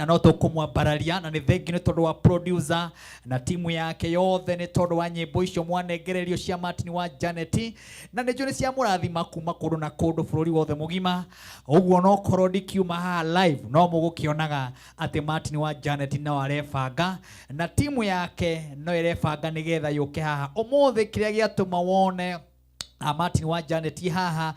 na no tukumwambararia na ni thengi ni tondu wa producer na timu yake yothe ni tondu wa nyimbo icio mwanengererio cia Martin wa Janet na nĩ njũĩ cia mũrathima kuma kũndũ na kũndũ bũrũri wothe mũgima. Ũguo no korwo ndikiuma haha live no mũgũkĩonaga atĩ Martin wa Janet no arebanga na timu yake no irebanga nĩgetha yũke haha ũmũthĩ. Kĩrĩa gĩatũma wone Martin wa Janet haha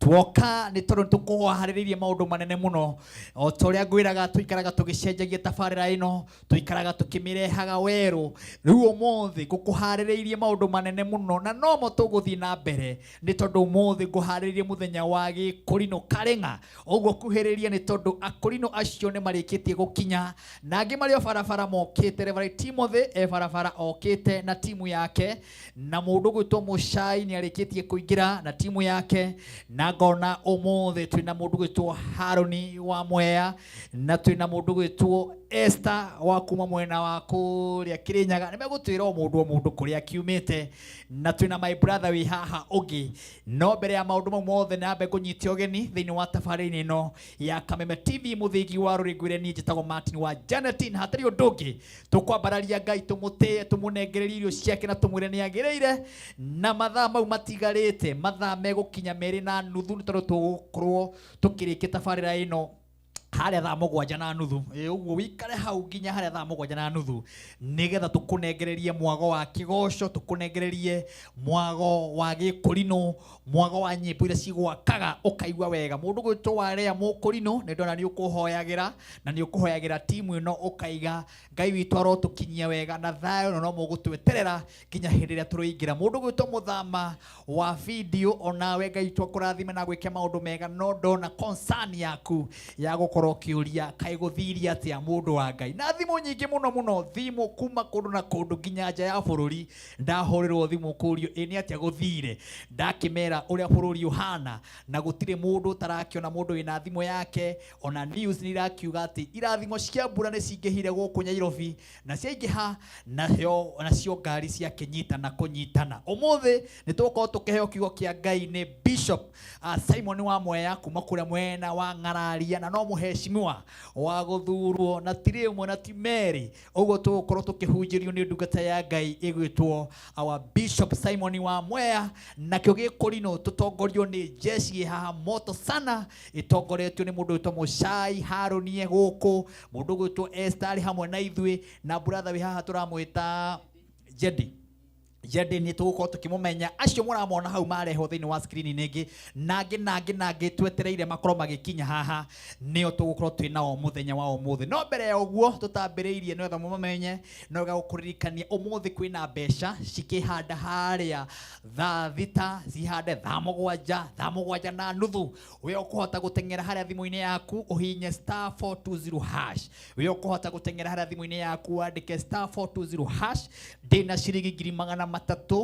tuoka ni tondu tukuhariririe maundu manene muno o toria ngwiraga tuikaraga tugicenjagia tabarira ino tuikaraga tukimirehaga weru riu umuthi gukuhariririe maundu manene muno na no mo tuguthii na mbere ni tondu umuthi nguhariririe muthenya wa Gikurino Karenga. Uguo kuhiriria ni tondu akurino acio ni marikitie gukinya na angi mario barabara mokite. Reverend Timothy barabara okite na timu yake na mundu gwitwo Muchai ni arikitie kuingira na timu yake na ngona umuthi twina mundu gwitwo Haroni wa Mwea na twina mundu gwitwo Esther wa kuma mwena wa kuria Kirinyaga. Nimegutwira o mundu kuria kiumite na twina my brother wi haha ugi no mbere ya maundu mau mothe nambe kunyitia ogeni thiini wa tabarĩra ino ya Kameme TV muthigi wa rurigwire ni njitagwo Martin wa Janet na hatari undugi tukwambararia Ngai tumutie tumunengererie irio ciake na tumwire ni agireire na mathaa mau matigarite mathaa megukinya 2:30 ni tondu tugukorwo tukirikia tabarĩra ino haria thaa 7:30. Uguo wikare hau nginya haria thaa 7:30 nigetha tukunengererie mwago wa kigoco tukunengererie mwago wa Gikurino mwago wa nyimbo iria cigwakaga ukaigua wega. Mundu gwitwo waria Mukurino ni ndona ni ukuhoyagira na ni ukuhoyagira timu ino ukaiga Ngai witu arotukinyia wega na thayo no mugutweterera nginya hindi ria turoingira. Mundu gwitwo Muthama wa video onawe Ngai witu akurathime na gwike maundu mega no ndona concern yaku ya gukorwo kiuria kai guthiria atia mundu wa Ngai na thimu nyingi muno thimu kuma kundu na kundu nginya nja ya bururi ndahorirwo thimu kurio ini atia guthire ndakimera uria bururi uhana na gutire mundu tarakiona mundu wina thimu yake. Ona news nirakiuga ati irathimo cia mbura ni cingihire guku Nairobi na ciaingiha nacio ngari cia kinyita na kunyitana. Umuthi ni tuko tukiheo kiugo kia Ngai ni Bishop Simon wa Mwea kuma kuria mwena wa Ng'araria na no muheshimiwa wa guthurwo na tire mwe na timeri. Uguo tukorwo tukihunjirio ni ndungata ya Ngai igwitwo our Bishop Simon wa Mwea na kio Gikurino tutongorio ni jeshi haha moto sana itongoretio ni mundu witwo Muchai Haroni guku mundu gwitwo Esther hamwe na ithui na brother wi haha turamwita Jedi ni tugukorwo tukimumenya acio muramona hau mareho thiini wa screen ningi nangi twetereire makorwo magikinya haha nio tugukorwo twinao muthenya wa umuthi. No mbere ya uguo tutambiriirie no etha mumenye no gagukuririkania umuthi kwina mbeca cikihanda haria thaa thita cihande thaa 7 na nuthu. We ukuhota gutengera haria thimu-ini yaku uhinye *420# we ukuhota gutengera haria thimu-ini yaku andike *420# ndina ciringi 300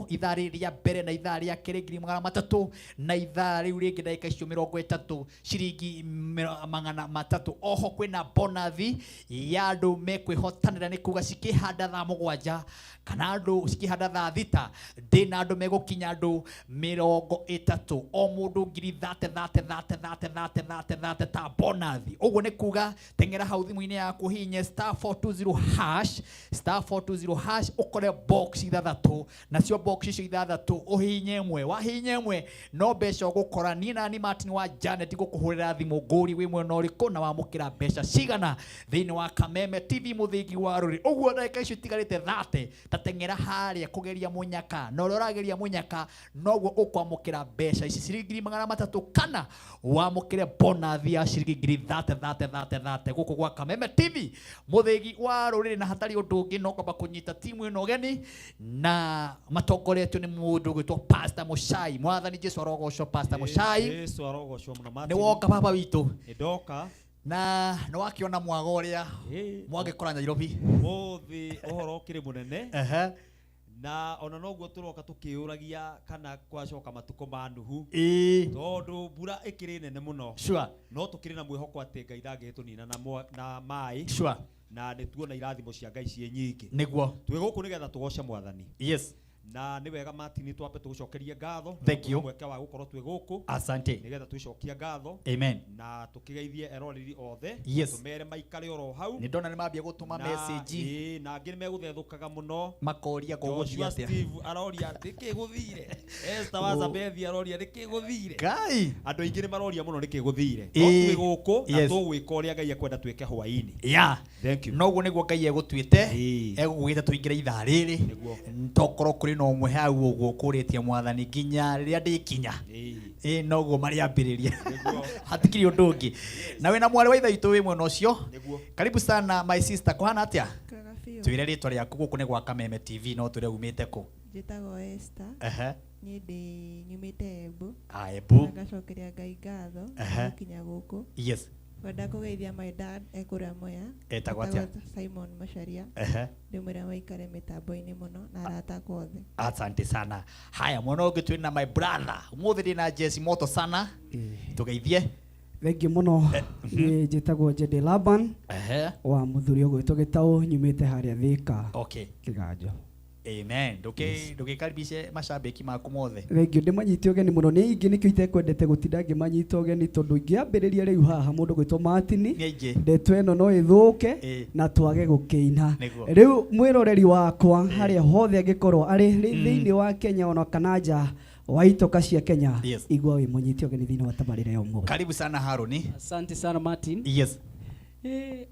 ithaa ria mbere na ithaa ria keri 300 na ithaa riu ringi ndagika icio 30 ciringi 300. Oho kwina bonathi ya andu mekwihotanira ni kuga cikihanda thaa 7 kana andu cikihanda thaa thita ndina andu megukinya andu 30 o mundu 30 ta bonathi. Uguo ni kuga tengera hau thimu-ini yaku hinye *420# ukore box ithathatu nacio box icio ithathatu uhinye imwe wahinye imwe no mbeca ugukora ni nani Martin wa Janet gukuhurira thimu nguri wi mwena uriku na wamukira mbeca cigana thiini wa Kameme TV muthigi wa ruri. Uguo ndagika icio tigarite 30 tatengera haria kugeria munyaka no urageria munyaka noguo ukwamukira mbeca ici ciringi 300 kana wamukire bonathi ya ciringi 30 guku gwa Kameme TV muthigi wa ruri na hatari undu ungi no kwamba kunyita timu ino geni na matongoretio ni mundu gwitwo Pastor Muchai. Mwathani Jesu arogocwo Pastor Muchai. Jesu arogocwo muno Martin. Ni woka baba witu. Ndoka na no wakiona mwago uria mwagikora Nairobi muthi uhoro kiri munene na ona noguo turoka tukiuragia kana kwacoka matuko ma nuhu tondu mbura ikiri nene muno. Sure. No tukiri na mwihoko ati Ngai ndangitunina na mai. Sure. Na nituona irathimo cia Ngai cie nyingi niguo twiguku nigetha tugoce Mwathani. Yes. na nĩ wega Martin twambe tũcokerie ngatho thank you mweke wa gũkorwo twĩ gũkũ asante nigetha tũcokia ngatho amen na tũkĩgeithie eroreri othe yes tũmere maikare oro hau nĩ ndona nĩ mambia gũtũma message na angĩ nĩ megũthethũkaga mũno makoria gũgũthia atĩa Steve aroria ndĩkĩ gũthire Esther wa Zabethi aroria ndĩkĩ gũthire Ngai andũ aingĩ nĩ maroria mũno nĩkĩ gũthire no twĩ gũkũ na tũgwĩka ũrĩa Ngai ekwenda twĩke hwaĩ-inĩ yeah thank you noguo nĩguo Ngai egũtuĩte egũgwĩte tũingĩre ithaa rĩrĩ tokorwo kũrĩ na ũmwe hau ũguo kũrĩtie mwathani nginya rĩrĩa ndĩkinya noguo marĩ ambĩrĩria hatikiri ũndũ ũngĩ na wĩna mwarĩ wa ithe witũ wĩ mwena ũcio karibu sana my sister kũhana atĩa twĩre rĩtwa rĩaku gũkũ nĩ gwa Kameme TV no twĩre umĩte kũ njĩtagwo Esther niĩ ndĩ nyumĩte Embu Embu ngacokeria Ngai ngatho gũkinya gũkũ yes kwenda kũgeithia my dad ekũrĩa Mwea etagwo atĩa Simon Macharia ndĩmwĩra maikare mĩtambo-inĩ mũno na arata othe asante sana haya mwana ũngĩ twĩ na my brother ũmũthĩ ndĩ na Jesse moto sana tũgeithie thengi mũno njĩtagwo Jede Laban wa mũthuri ũgwĩtwo Gĩtaũ nyumĩte harĩa Thĩka okay Kĩganjo amen ndũgĩkaribishe macambĩki maku mothe thengi ndĩmanyite ũgeni mũno nĩ ingĩ nĩkĩo itekwendete gũtinda ngĩmanyita ũgeni tondũ ingĩambĩrĩria rĩu haha mũndũ gwĩtwo Martin ndeto ĩno no ĩthũke na twage gũkĩina rĩu mwĩroreri wakwa harĩa hothe angĩkorwo arĩ thĩinĩ wa Kenya ona kana nja wa itoka cia Kenya igua wĩ mũnyite ũgeni thĩinĩ wa tabarĩra ya ũmũthĩ karibu sana Haroni asante sana Martin yes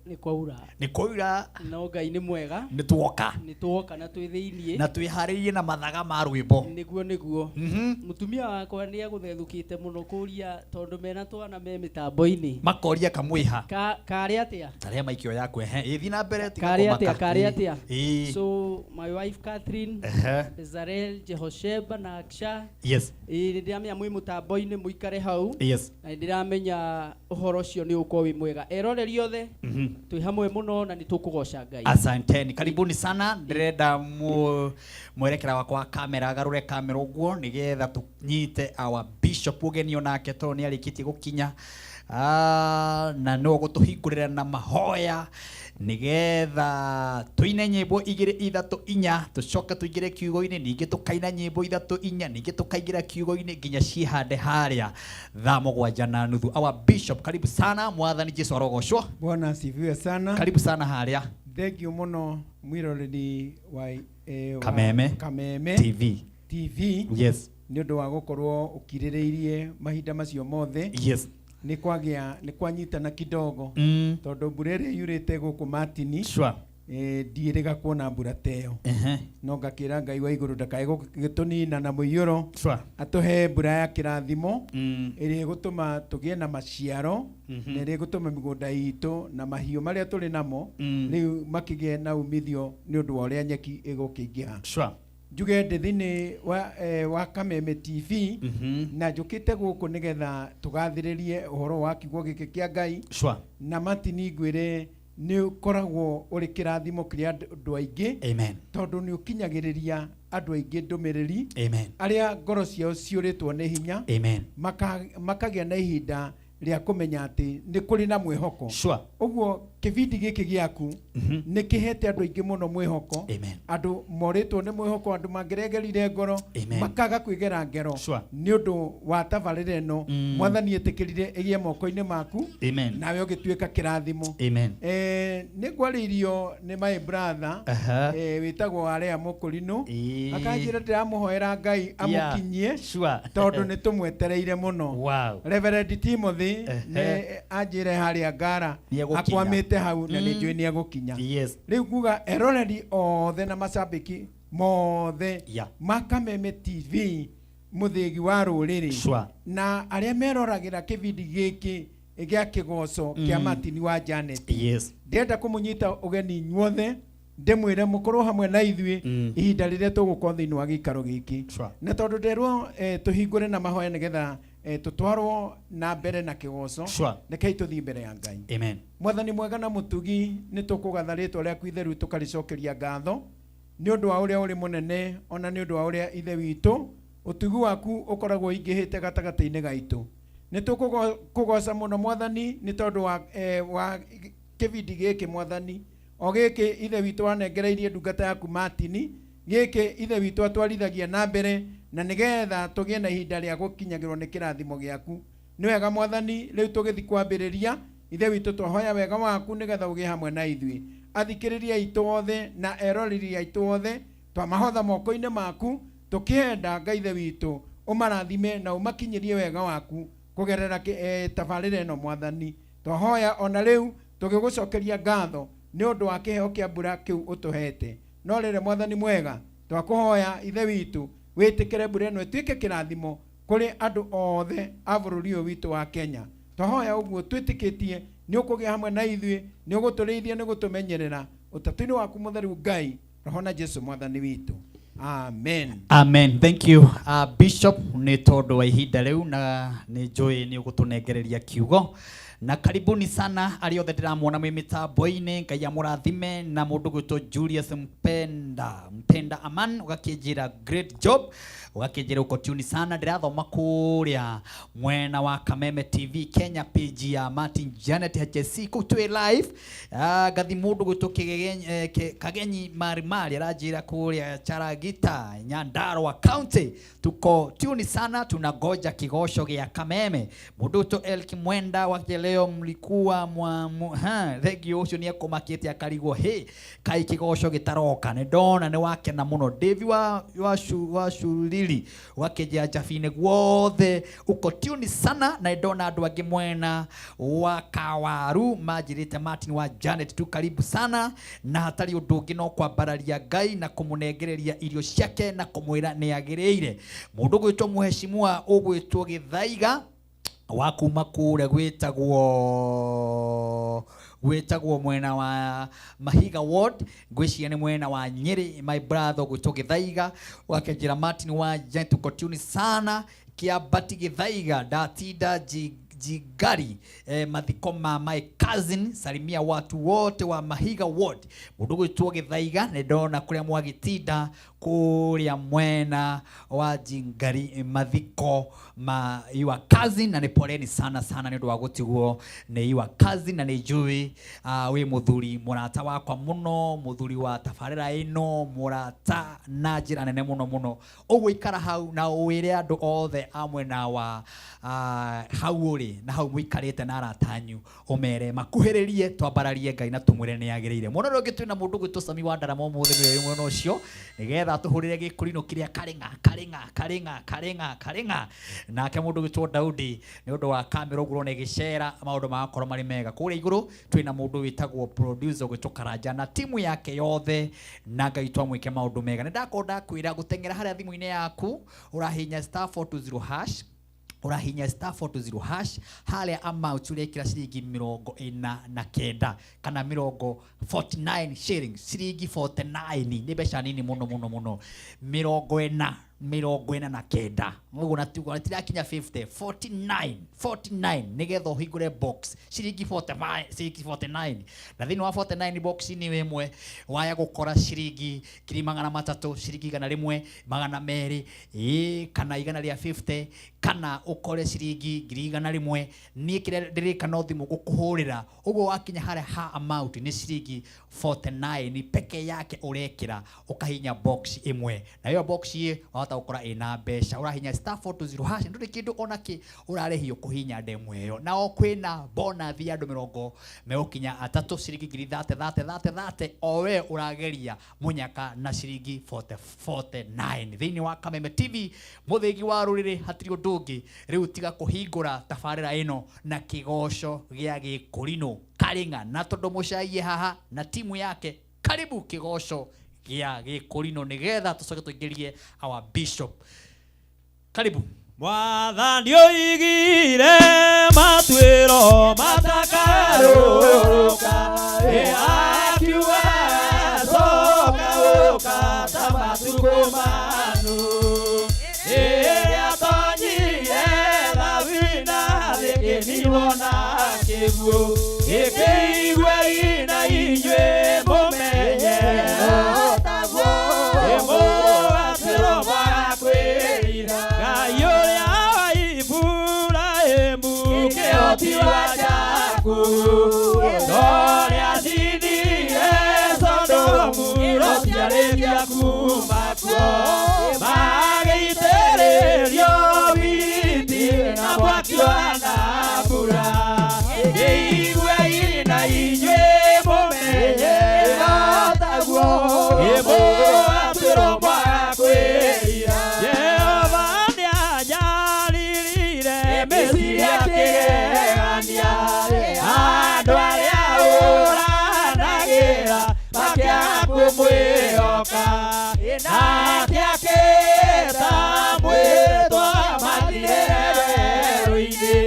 nĩ kwaura no Ngai nĩ mwega nĩ tuoka na twĩ thĩinĩ na twĩharĩirie na mathaga ma rwĩmbo nĩguo mũtumia wakwa nĩ agũthethũkĩte mũno kũria tondũ mena twana me mĩtambo-inĩ makoria kamwĩha karĩ atĩa tarĩa maikio yaku thiĩ na mbere karĩ atĩa so my wife Catherine Bezarel Jehosheba na Aksha yes ndĩramenya mwĩ mũtambo-inĩ mũikare hau yes na ndĩramenya ũhoro ũcio nĩ ũkorwo wĩ mwega eroreri othe twi hamwe muno na nitũkũgoca Ngai asanteni karibuni sana ndĩrenda mwerekera wakwa wa kamera agarũre kamera ũguo nĩgetha tũnyite our bishop ũgeni onake tondũ nĩ arĩkĩtie gũkinya na no gũtũhingũrĩra na mahoya nigetha tuine nyĩmbo 2-3-4 tucoke tuingĩre kiugo-inĩ ningĩ tukaina nyĩmbo 3-4 ningĩ tukaingĩra kiugo-inĩ nginya ciihande harĩa thaa 7:30 our bishop karibu sana mwathani Jesu arogocwo Bwana asifiwe sana karibu sana harĩa thank you muno mwiroreri wa Kameme TV yes nĩ ũndũ wa gũkorwo ũkirĩrĩirie mahinda macio mothe yes nĩ kwanyitana kidogo tondũ mbura ĩrĩa yurĩte gũkũ Martin ndiĩrĩga kuona mbura teyo no ngakĩra Ngai wa igũrũ ndakae gũtũnina na mũiyũro atũhe mbura ya kĩrathimo ĩrĩa ĩgũtũma tũgĩe na maciaro na ĩrĩa ĩgũtũma mĩgũnda itũ na mahiũ marĩa tũrĩ namo rĩu makĩgĩe na umithio nĩ ũndũ wa ũrĩa nyeki ĩgũkĩingĩha njuge ndĩ thĩinĩ wa Kameme TV na njũkĩte gũkũ nĩgetha tũgathĩrĩrie ũhoro wa kiugo gĩkĩ kĩa Ngai na Martin ngwĩre nĩ ũkoragwo ũrĩ kĩrathimo kĩrĩ andũ aingĩ tondũ nĩ ũkinyagĩrĩria andũ aingĩ ndũmĩrĩri arĩa ngoro ciao ciũrĩtwo nĩ hinya makagĩa na ihinda rĩa kũmenya atĩ nĩ kũrĩ na mwĩhoko ũguo kĩbindi gĩkĩ gĩaku nĩ kĩhete andũ aingĩ mũno mwĩhoko andũ morĩtwo nĩ mwĩhoko andũ mangĩregerire ngoro makaga kwĩgera ngero nĩ ũndũ wa tabarĩra ĩno mwathani etĩkĩrire ĩgĩe moko-inĩ maku nawe ũgĩtuĩka kĩrathimo nĩ ngwarĩirio nĩ my brother wĩtagwo Alea Mũkũrinũ akanjĩra ndĩramũhoera Ngai amũkinyie tondũ nĩ tũmwetereire mũno Reverend Timothy nĩ anjĩre harĩa Ngara akwamĩte hau na nĩ njũĩ nĩ egũkinya rĩu nguga eroreri othe na macambĩki mothe ma Kameme TV mũthĩgi wa rũrĩrĩ na arĩa meroragĩra kĩbindi gĩkĩ gĩa kĩgoco kĩa Martin wa Janet ndĩrenda kũmũnyita ũgeni inyuothe ndĩmwĩre mũkorwo hamwe na ithuĩ ihinda rĩrĩa tũgũkorwo thĩinĩ wa gĩikaro gĩkĩ na tondũ nderwo tũhingũre na mahoya nĩgetha tutwarwo na mbere na kĩgoco rekei tũthiĩ mbere ya Ngai mwathani mwega na mũtugi nĩ tũkũgatha rĩtwa rĩaku itheru tũkarĩcokeria ngatho nĩ ũndũ wa ũrĩa ũrĩ mũnene ona nĩ ũndũ wa ũrĩa ithe witũ ũtugi waku ũkoragwo ingĩhĩte gatagatĩ-inĩ gaitũ nĩ tũkũgoca mũno mwathani nĩ tondũ wa kĩbindi gĩkĩ mwathani o gĩkĩ ithe witũ wanengereirie ndungata yaku Martin gĩkĩ ithe witũ atwarithagia na mbere na nigetha tũgĩe na ihinda rĩa gũkinyagĩrwo nĩ kĩrathimo gĩaku. Nĩ wega Mwathani, rĩu tũgĩthiĩ kwambĩrĩria, ithe witũ twahoya wega waku nigetha ũgĩe hamwe na ithuĩ. Athikĩrĩria aitũ othe na eroreri aitũ othe twamahotha moko-inĩ maku, tũkĩenda Ngai ithe witũ ũmarathime na ũmakinyĩrie wega waku kũgerera tabarĩra ĩno Mwathani. Twahoya ona rĩu tũgĩgũcokeria ngatho nĩ ũndũ wa kĩheo kĩa mbura kĩu ũtũhete. No rĩrĩ Mwathani mwega, twakũhoya ithe witũ wĩtĩkĩre mbura ĩno ĩtuĩke kĩrathimo kũrĩ andũ othe a bũrũri ũyũ witũ wa Kenya. Twahoya ũguo twĩtĩkĩtie nĩ ũkũgĩa hamwe na ithuĩ, nĩ ũgũtũrĩithia, nĩ ũgũtũmenyerera ũtatu-inĩ waku mũtheru Ngai, roho na Jesu Mwathani witũ. Amen. Amen. Thank you Bishop nĩ tondũ wa ihinda rĩu na nĩ njũĩ nĩ ũgũtũnengereria kiugo. Na karibuni sana arĩ othe ndĩramwona mwĩ mĩtambo-inĩ. Ngai amũrathime na mũndũ gwĩtwo Julius Mpenda Aman ũgakĩnjĩra great job, ũgakĩnjĩra uko tune sana. Ndĩrathoma kũrĩa mwena wa Kameme TV Kenya page ya Martin Janet HSC kũu twĩ live. Gathi mũndũ gwĩtwo Kagenyi Marimari aranjĩra kũrĩa Charagita Nyandarua County tuko tune sana, tunagoja kigosho gĩa Kameme. Mũndũ gwĩtwo Elki Mwenda wa leo mlikuwa thegio ucio ni akomakite akarigwo kai kigosho gitaroka ni ndona ni wake na muno David wa shulili wakeja jafine guothe uko tune sana na ndona andu angi mwena wa Kawaru majirite Martin wa Janet tu karibu sana na hatari undu ungi no kwambararia Ngai na kumunengereria irio ciake na kumwira ni agiriire. Mundu gwitwo muheshimiwa ugwitwo Githaiga wakuma kure gwetagwo mwena wa Mahiga Ward, ngwiciria ni mwena wa Nyeri. My brother gwitwo Githaiga wakenjira Martin wa Janet kotuni sana Kiambati Githaiga ndatinda jigari mathiko ma my cousin. Salimia watu wote wa Mahiga Ward. Mundu gwitwo Githaiga ni ndona kuria mwagitinda kuria mwena wa Jingari mathiko ma your cousin, na ni poleni sana sana ni ndu wa gutigwo ni your cousin, na ni njui we muthuri murata wakwa muno, muthuri wa tabarira ino, murata na njira nene muno muno. Ogwo ikara hau na wire andu othe amwe na wa hau uri na hau muikarite na aratanyu umere makuhiririe twambararie Ngai na tumwire ni agiriire muno. Rongi twina mundu gwitwo Sami wa Ndarama muthe ni mwena ucio nigetha tuhurire gikurino kiria karinga nake mundu gwitwo Daudi ni undu wa kamera uguo ne gicera maundu magakorwo mari mega kuria iguru. Twina mundu witagwo producer gwitwo Karanja na timu yake yothe na Ngai twamwike maundu mega. Ndakonda kwira gutengera haria thimu-ini yaku urahinya *420# urahinya *420# haria amount urekira ciringi 49 kana 49 shillings, ciringi 49 ni mbeca nini muno 49 mugo na tugo tirakinya 49 nigetha uhingure box ciringi 49 na thini wa 49 box ni wemwe waya gukora ciringi 300 ciringi 100 200 kana 150 kana ukore ciringi 100 ni kire ndirika no thimu gukuhurira ugo wakinya haria ha amount ni ciringi 49 peke yake urekira ukahinya box imwe na hiyo box ye wahota gukora ina mbeca urahinya *420# nduri kindu onaki urarehio kuhinya ndemwe yo na okwina bonus ya andu 3 ciringi 30 owe urageria munyaka na ciringi 49 thini wa Kameme TV muthigi wa ruriri hatiri ndungi riu tiga kuhingura tabarira ino na kigosho gia gikurino Karinga na tondu mucaie haha na timu yake. Karibu kigosho gia gikurino nigetha tucoke tuingirie our bishop. Karibu. Mwathani oigire matwiro matakaruka akiuga coka ta matuko manu atonyire thawina thikiniwona kiguo ikĩigua ina inyuĩ mũmenye otagwo ĩmũatĩro makwĩrira Ngai ũrĩa wa Iburahĩmu kĩhoti wa Jakubu ũrĩa acinire Sodomu rũciarĩria kuma kumwĩhoka nake akĩĩta mwĩtwa mathire werũ-inĩ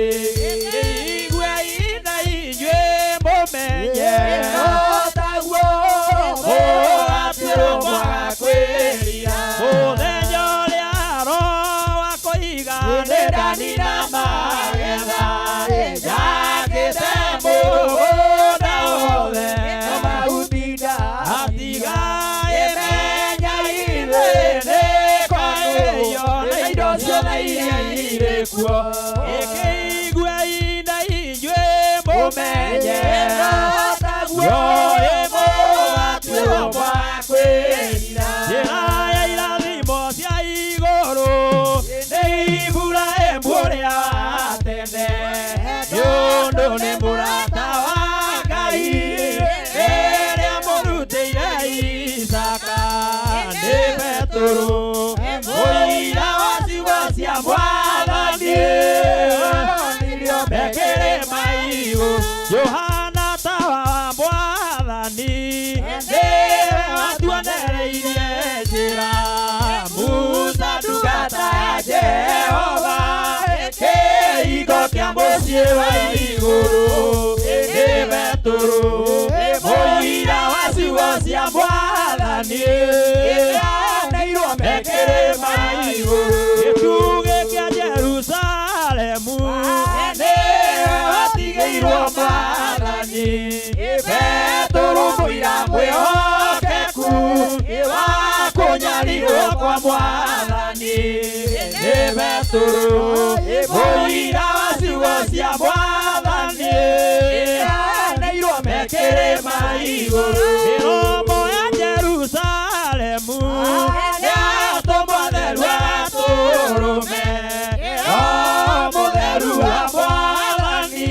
iguei na inyuĩ mũmenye taguo mũgatuĩrwo mwaga kwĩrira mũthenya ũrĩa Roho wa kũiga nĩ ndanina magetha njakĩte mũgũnda wothe atiga ĩmenya ithĩ nĩkwaĩyo na indo ciothe iria irĩ kuo ĩkĩiguei na inyuĩ mũmenye taguo mũgatuĩrwo mwa kwĩrira njĩra ya irathimo cia igũrũ nĩ Iburahĩmu ũrĩa wa tene nĩũndũ nĩ mũrata wa Ngai rĩrĩa mũrutĩire Isaka nĩ Petũrũ mũira wa ciugo cia Mwathani mekĩrĩma igũrũ Johana tawa wa Mwathani nĩwe watuonereirie njĩra Musa ndungata ya Jehova kĩhingo kĩa mũciĩ wa igũrũ nĩ Petũrũ mũira wa ciugo cia Mwathani mekĩrĩma igũrũ gĩtugĩ kĩa Jerusalemu nĩwe watigĩirwo Mwathani Petũrũ mũira mwĩhokeku wa kũnyarirwo kwa Mwathani nĩ Petũrũ mũira wa ciugo cia Mwathani mekĩrĩma igũrũ mĩromo ya Jerusalemu nĩatũmwo theru atũrũme mũtheru wa Mwathani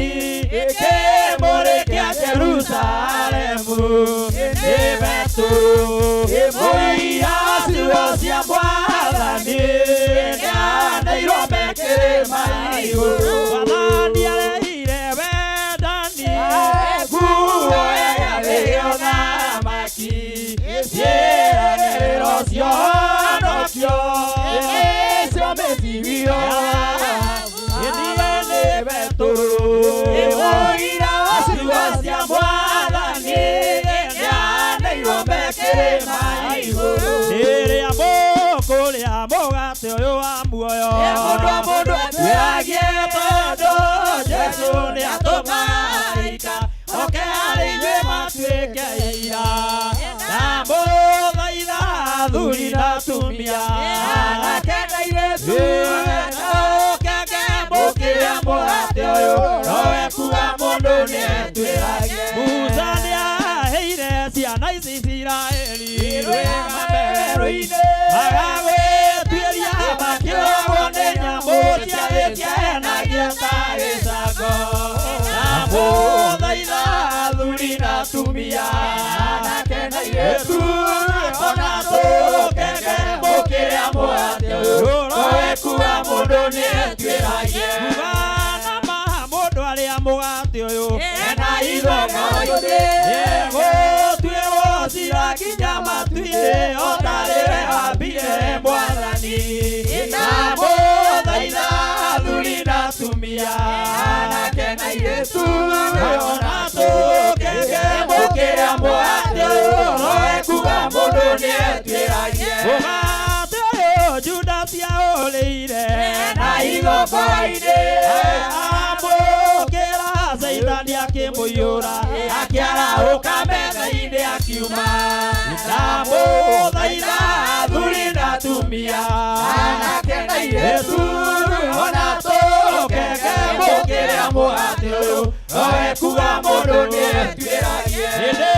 kĩmũrĩ kĩa Jerusalemu nĩ Petũrũ mũira wa ciugo cia Mwathani nĩaneirwo mekĩrĩma igũrũ Mwathani arehire wendani nguo ya gĩthĩo na maki ciĩranĩrĩro cia ũhonokio icio mĩcibio ĩniĩ nĩ Petũrũ mũira wa ciugo cia Mwathani nĩaneirwo mekĩrĩma igũrũ rĩrĩa mũkũrĩa mũgate ũyũ wa muoyo mũndũ atuĩragie tondũ Jesũ nĩatũmaika oke harĩ inyuĩ matuĩke ira na mũthaitha athuri na atumia anake na airĩtu ũkenge mũkĩrĩa mũgate ũyũ nowe kuga mũndũ nĩetuĩragie Musa nĩaheire ciana ici Isiraeli rwĩma werũ-inĩ magagwĩtuĩria makĩragwo nĩ nyamũ ciarĩkia henagia ta gĩcango na mũthaitha athuri na atumia anake na airĩtu ona tũkenge mũkĩrĩa mũgate ũyũ nowe kuga mũndũ nĩetuĩragie kuga na maha mũndũ arĩa mũgate ũyũ ena igongona-inĩ egũtuĩrwo cira nginya matu-inĩ o ta rĩwe wambire Mwathani na mũthaitha athuri na atumia anake na airĩtu ona tũkenge mũkĩrĩa mũgate ũyũ nowe kuga mũndũ nĩetuĩragie mũgate ũyũ Judasi aũrĩire na igongona-inĩ amũkĩra Saitani akĩmũiyũra akĩarahũka metha-inĩ akiuma na mũthaitha athuri na atumia anake na airĩtu ona tũkenge mũkĩrĩa mũgate ũyũ nowe kuga mũndũ nĩetuĩragie hĩndĩ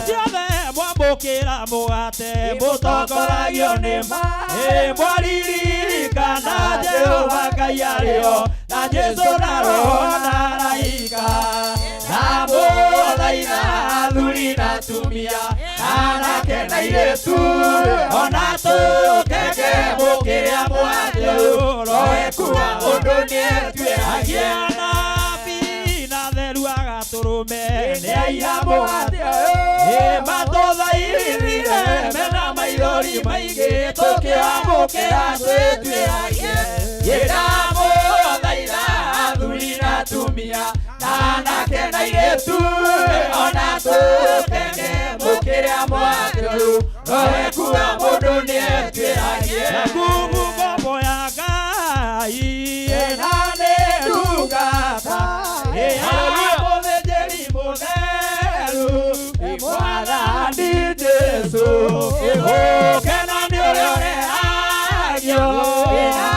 ciothe mwamũkĩra mũgate mũtongoragio nĩ mwaririkana Jehova Ngai arĩo na Jesũ na Roho na araika na mũthaitha athuri na atumia anake na airĩtu ona tũkenge mũkĩrĩa mũgate ũyũ nowe kuga mũndũ nĩetuĩragie anabii na theru agatũrũme nĩaiya mũgate ũyũ matũthaithire Mathani maige tukiamukira twitwiagie yedamo thaitha athuri na atumia na anake na airĩtu ona tukenge mukiria mwakĩru nowe kuga mũndũ nĩetwiagie nguvu ngombo ya Ngai na nĩ ndungata ya mũthĩnjĩri mũtheru Mwathani Jesũ gũkena nĩ ũrĩa ũrehagio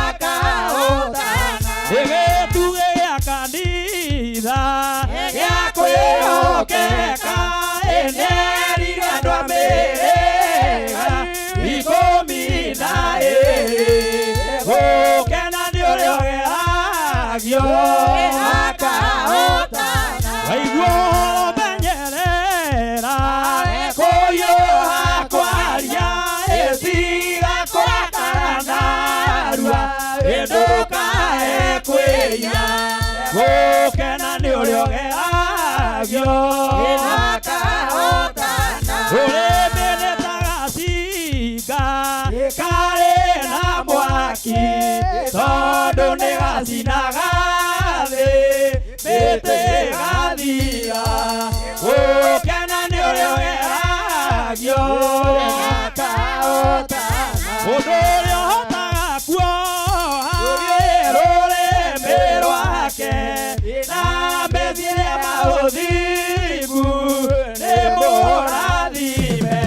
akaũtana gĩtugĩ gĩa kanitha gĩa kwĩhokeka enerire andũ a mĩhĩrĩga ikũmi na ĩĩrĩ gũkena nĩ ũrĩa ũrehagio akaũtana waiguo menyerera kũhiũha kwaria ĩtiga kwakanarua ĩndũkae kwĩya gũkena nĩ ũrĩa ũgehagio akaũtana ũrĩmĩ nĩtagacinga karĩ na mwaki tondũ nĩ gacinaga thĩ mĩtĩ ĩgathira gũkena nĩ ũrĩa ũgehagio akaũtana mũndũ ũrĩa ũhotaga kuoha rũrĩmĩ rwake na mĩthiĩre maũthingu nĩ mũrathime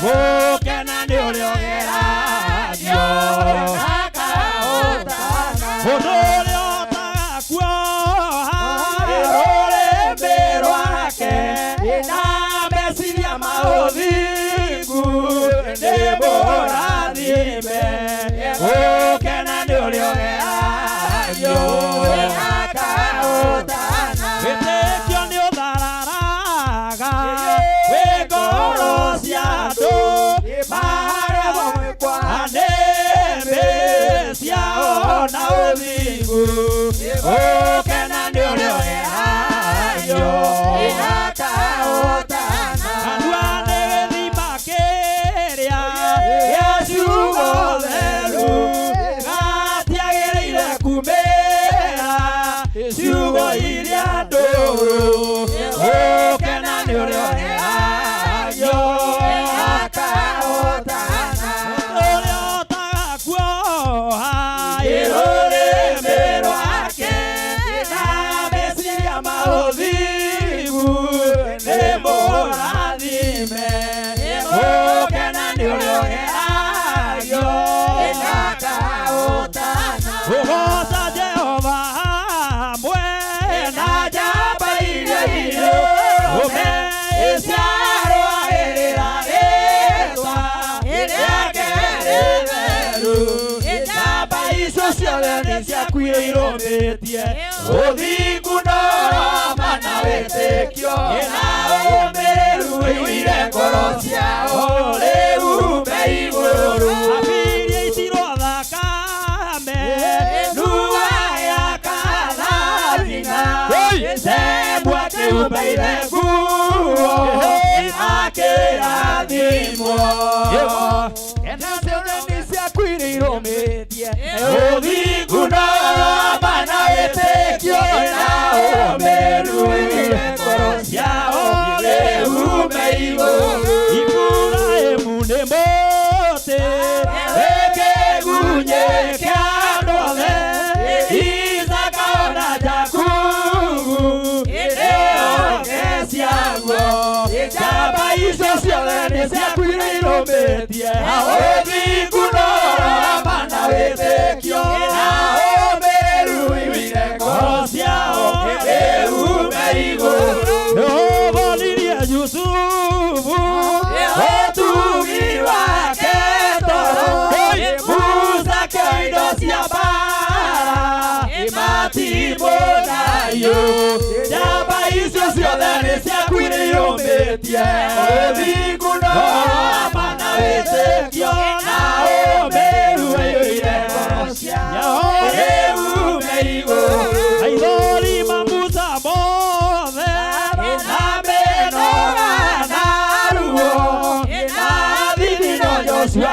gũkena nĩ ũrĩa ũgehagio mũndũ ũrĩa ũhotaga kuoha rũrĩmĩ rwake na meciria maũthingu nĩ mũrathime gũkena nĩ ũrĩa ũgehagio wĩtĩkio nĩ ũthararaga wĩ ngoro cia andũ marĩa anĩmĩ ciao na ũthingu gũkena nĩ ũrĩa ũgehagio kanua nĩ gĩthima kĩrĩa gĩa ciugo theru gatiagĩrĩire kumĩra ciugo iria ndũrũ gũkena nĩ ũrĩa ũgehagio ũrĩa ũhotaga kuoha rũrĩmĩ rwake na meciria maũthingu nĩ mũrathime gũkena nĩ ũrĩa ũgehagio ũgoca Jehova hamwe na njamba iria irĩ ũme ciarũagĩrĩra rĩtwa rĩake rĩtheru njamba icio ciothe nĩ ciakuire irũmĩtie ũthingu na ũroma na wĩtĩkio na ũmĩrĩru ũire ngoro ciao rĩume igũrũ abiria itirwo thakame nua ya kanathina sembu akĩhumbaire nguo akĩrathimwo ena ciothe nĩ ciakuire irũmĩtie ũthingu na ũroma na wĩtĩkio na ũmĩrĩru ũire ngoro ciao rĩume igũrũ Iburahĩmu nĩ mũtĩ wĩkĩgunye kĩa andũ othe Isaka ona Jakubu ĩrĩonge ciaguo njamba icio ciothe nĩ ciakuire irũmĩtie ũthingu na ũroma na wĩtĩkio na ũmĩrĩru ũire ngoro ciao rĩume igũrũ nĩũbonirie Yusufu ũtugi wake toro Musa kĩo indo cia mbara matimũnayo njamba icio ciothe nĩ ciakuire irũmĩtie ũthingu na ũroma na wĩtĩkio na ũmĩrĩru ũire ngoro ciao rĩume igũrũ aithori ma Musa mothe na mĩnoga na ruo na thithino Joshua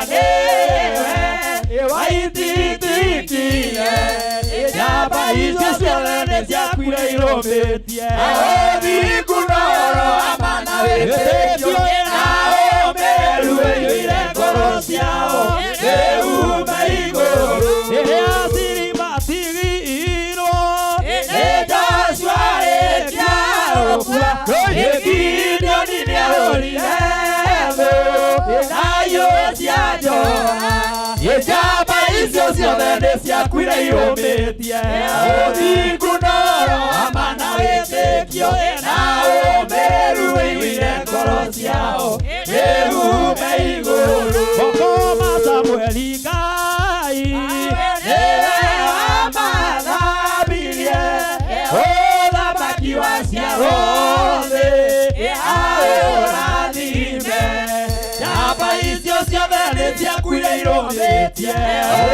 kwire irometie aothi kunoro amana wetio nao meru ire ngoro ciao euma iguru asiri matigiro Joshua ekiao kwa Gideoni neorire nayo cianjora Yejaba icio ciothe nĩ ciakuire irũmĩtie ũthingu noro amana wĩtĩkio na ũmĩrĩru wĩiguire ngoro ciao wĩhume igũrũ Mũkoma Samueli Ngai nĩwe wamathambirie ũthamaki wa ciaro thĩ aũrathime Njamba icio ciothe nĩ ciakuire irũmĩtie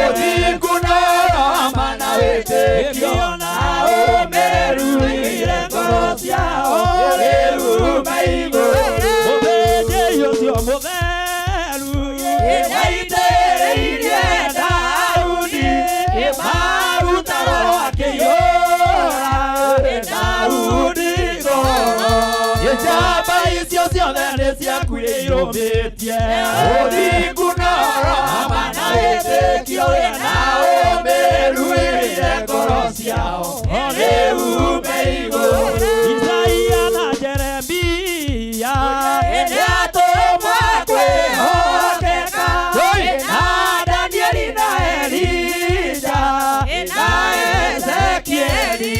ũthingu noro amana wĩtĩkio na ũmĩrĩru wĩiguire ngoro ciao wĩhume igũrũ mũthĩnjĩri ũcio mũtheru nĩaitĩrĩirie Daudi maguta roho akĩiyũra Daudi ngoro Njamba icio ciothe nĩ ciakuire irũmĩtie ũthingu noro amana wĩtĩkio na ũmĩrĩru wĩiguire ngoro ciao wĩhume igũrũ Isaia na Jeremia nĩatũmwo kwĩhokeka na Danieli na Elija na Ezekieli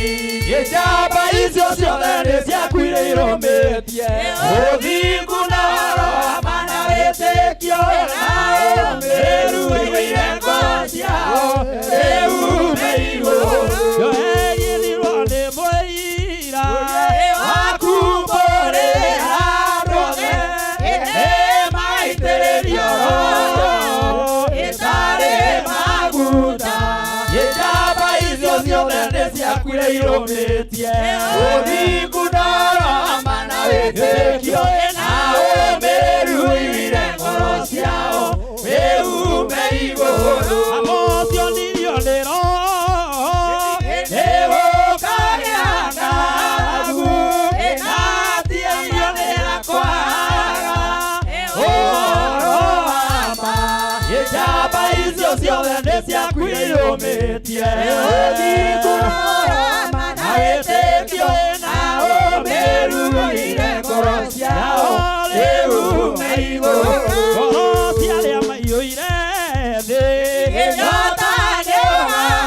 Njamba icio ciothe nĩ ciakuire irũmĩtie ũthingu noro amana wĩtĩkio na ũmĩrĩru wĩiguire ngoro ciao wĩhume igũrũ Joeilirwo nĩ mũira wa kumbũrĩra andũ othe nĩmaitĩrĩrio roho ĩtarĩ maguta Njamba icio ciothe nĩ ciakuire irũmĩtie ũthingu noro amana wĩtĩkio na ũmĩrĩru wĩiguire ngoro ciao wĩhume igũrũ Amocionire nĩ roho nĩgũkagĩa ng'aragu na ti irio nĩ akwaga ũhoro wa ma Njamba icio ciothe nĩ ciakuire irũmĩtie ũthingu noro amana wĩtĩkio na ũmĩrĩru wĩiguire ngoro ciao wĩhume igũrũ ngoro cia arĩa maiyũire thĩ nyota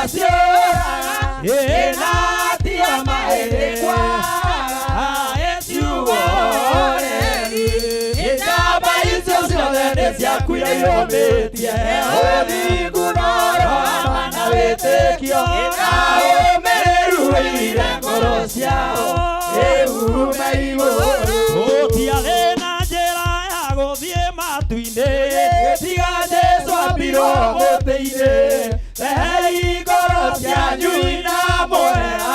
nĩũgaciũraga na tio mahĩndĩ kwaga ĩciugo reri Njamba icio ciothe nĩ ciakuire irũmĩtie ũthingu noro amana wĩtĩkio na ũmĩrĩru wĩiguire ngoro ciao wĩhume igũrũ gũtiarĩ na njĩra ya gũthiĩ matu-inĩ tiga Jesũ ambirwo mũtĩ-inĩ rehei ngoro cianyu ina mwera